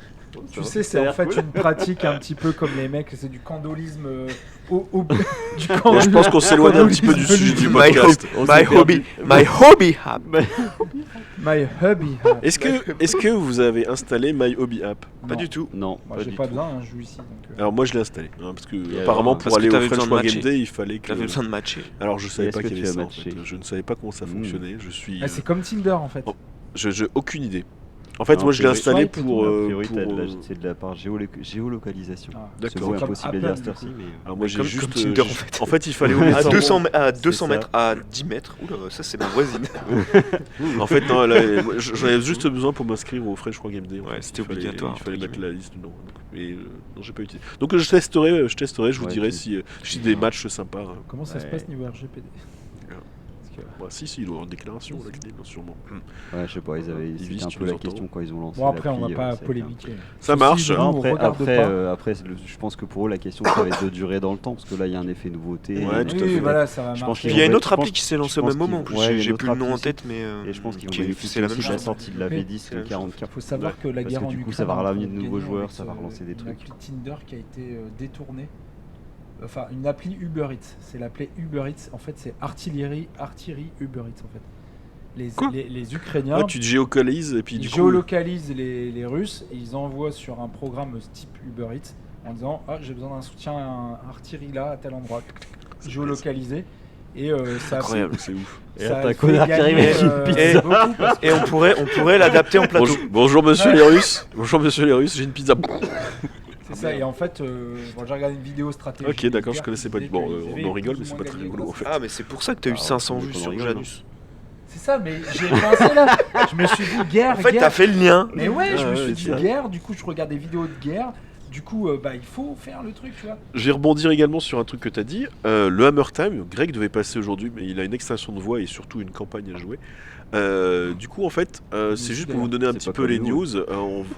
Tu sais, c'est en fait une pratique un petit peu comme les mecs, c'est du candolisme. Du Bon, je pense qu'on s'éloigne un petit peu du sujet du My podcast. hobby app. My hobby. Est-ce que vous avez installé My Hobby App? Pas du tout. Non, Moi, pas j'ai du pas tout. besoin, hein, je joue ici. Donc, Alors moi je l'ai installé, hein, parce que Et apparemment alors, pour parce que aller au t'avais French besoin de War Game matcher. Day il fallait que... T'avais besoin de matcher. Alors je savais Est-ce pas que qu'il y tu avait as ça en fait. matché Je ne savais pas comment ça fonctionnait, je suis... Ah, c'est comme Tinder en fait. Oh. je aucune idée. En fait Non, moi je l'ai a installé priori, pour... A priori, pour, c'est de la part géolocalisation. Ah. Ce D'accord. mot est Comme impossible à Apple, dire à du cette heure-ci, coup. mais. Alors moi j'ai Comme juste... Tinder, en fait il fallait ouvrir À ça. 200, à C'est 200 ça. mètres, à 10 mètres. Oula, ça c'est ma voisine. En fait non, là, moi, j'en avais juste besoin pour m'inscrire au French War Game Day. en Ouais, fait. c'était Il fallait- obligatoire, Il fallait entre mettre la liste dedans. Mais non j'ai pas utilisé. Donc je testerai, je vous Ouais, dirai tu- si des matchs sympas. Comment ça se Ouais. passe niveau RGPD Ah. Parce que- Bah, si, il doit y avoir une déclaration, là, sûrement. Ouais, je sais pas, Ils c'était visent, un tu peu nous la entends. question quand ils ont lancé. Bon, après, on l'appli, va pas c'est polémiquer. Ça Ceci marche. dit, nous, Non, on regarde pas. je pense que pour eux, la question, ça va être de durer dans le temps, parce que là, il y a un effet nouveauté. Ouais, tout à Oui, fait. voilà, ça va Je pense marcher. qu'ils Il y a une vont- autre je pense- appli qui s'est lancée je au pense même moment. en qu'ils- plus. ouais, il y a J'ai une plus le autre nom en appli tête, mais Et je pense qu'ils vont qui est- bénéficier c'est la même aussi de la chose. sortie de la Mais- V10 c'est la même 40K. Il faut savoir que la Parce guerre que en du coup, Ukraine ça va est en ramener train de nouveaux gagner joueurs, avec, ça va relancer des Une trucs. appli Tinder qui a été détournée. Enfin, une appli Uber Eats. C'est l'appli Uber Eats. En fait, c'est artillerie Uber Eats. En fait, Quoi les Ukrainiens Ah, tu te géocalises et puis ils du coup... géolocalisent les Russes et ils envoient sur un programme type Uber Eats en disant ah j'ai besoin d'un soutien à artillerie là à tel endroit. Géolocalisé. Et ça Incroyable. C'est ouf. Et ça là, t'as fait connard qui gagner, arrive avec une pizza. beaucoup parce que- Et on pourrait l'adapter en plateau. Bonjour monsieur les Russes. Bonjour monsieur les Russes, j'ai une pizza. C'est ça, et en fait, bon, j'ai regardé une vidéo stratégique. Ok, d'accord, je d'Uber connaissais qui pas du disait bon. qu'ils avaient On en rigole, plus mais ou c'est moins pas très gagné rigolo en grâce- fait. Ah, mais c'est pour ça que t'as eu Ah, 500 on vues rigole, sur non. Janus. C'est ça, mais j'ai pensé là. Je me suis dit guerre, En fait, guerre. t'as fait le lien. Mais ouais, je Ah me ouais, suis dit c'est ça. guerre, du coup, je regarde des vidéos de guerre. Du coup, bah, il faut faire le truc, tu vois. Je vais rebondir également sur un truc que tu as dit. Le Hammer Time, Greg devait passer aujourd'hui, mais il a une extension de voix et surtout une campagne à jouer. Du coup, en fait, c'est juste pour vous donner un C'est petit pas peu comme les nous, news.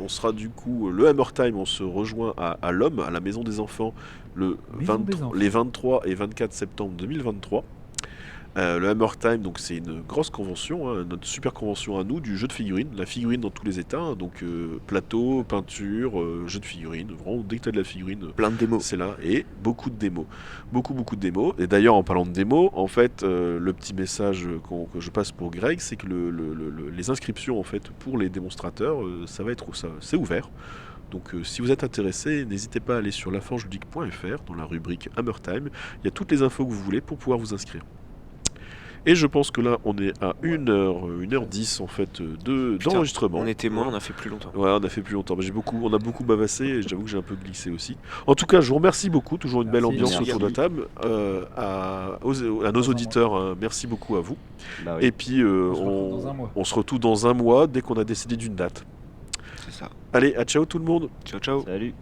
On sera du coup, le Hammer Time, on se rejoint à l'Homme, à la Maison des Enfants, Maison des Enfants. les 23 et 24 septembre 2023. Le Hammer Time, donc c'est une grosse convention, hein, notre super convention à nous du jeu de figurines, la figurine dans tous les états, hein, donc plateau, peinture, jeu de figurines, vraiment dès que tu as de la figurine, Plein de démos. c'est là, et beaucoup de démos. Beaucoup de démos. Et d'ailleurs, en parlant de démos, en fait, le petit message que je passe pour Greg, c'est que les inscriptions, en fait, pour les démonstrateurs, ça va être c'est ouvert. Donc si vous êtes intéressé, n'hésitez pas à aller sur laforgeludique.fr dans la rubrique Hammer Time. Il y a toutes les infos que vous voulez pour pouvoir vous inscrire. Et je pense que là, on est à 1h10 en fait d'enregistrement. On était moins, on a fait plus longtemps. Ouais, on a fait plus longtemps. Mais on a beaucoup bavassé et j'avoue que j'ai un peu glissé aussi. En tout cas, je vous remercie beaucoup. Toujours une belle Merci. ambiance Merci. autour de la table. À nos auditeurs, merci beaucoup à vous. Bah oui. Et puis, On se retrouve dans un mois. on se retrouve dans un mois dès qu'on a décidé d'une date. C'est ça. Allez, à ciao tout le monde. Ciao, ciao. Salut.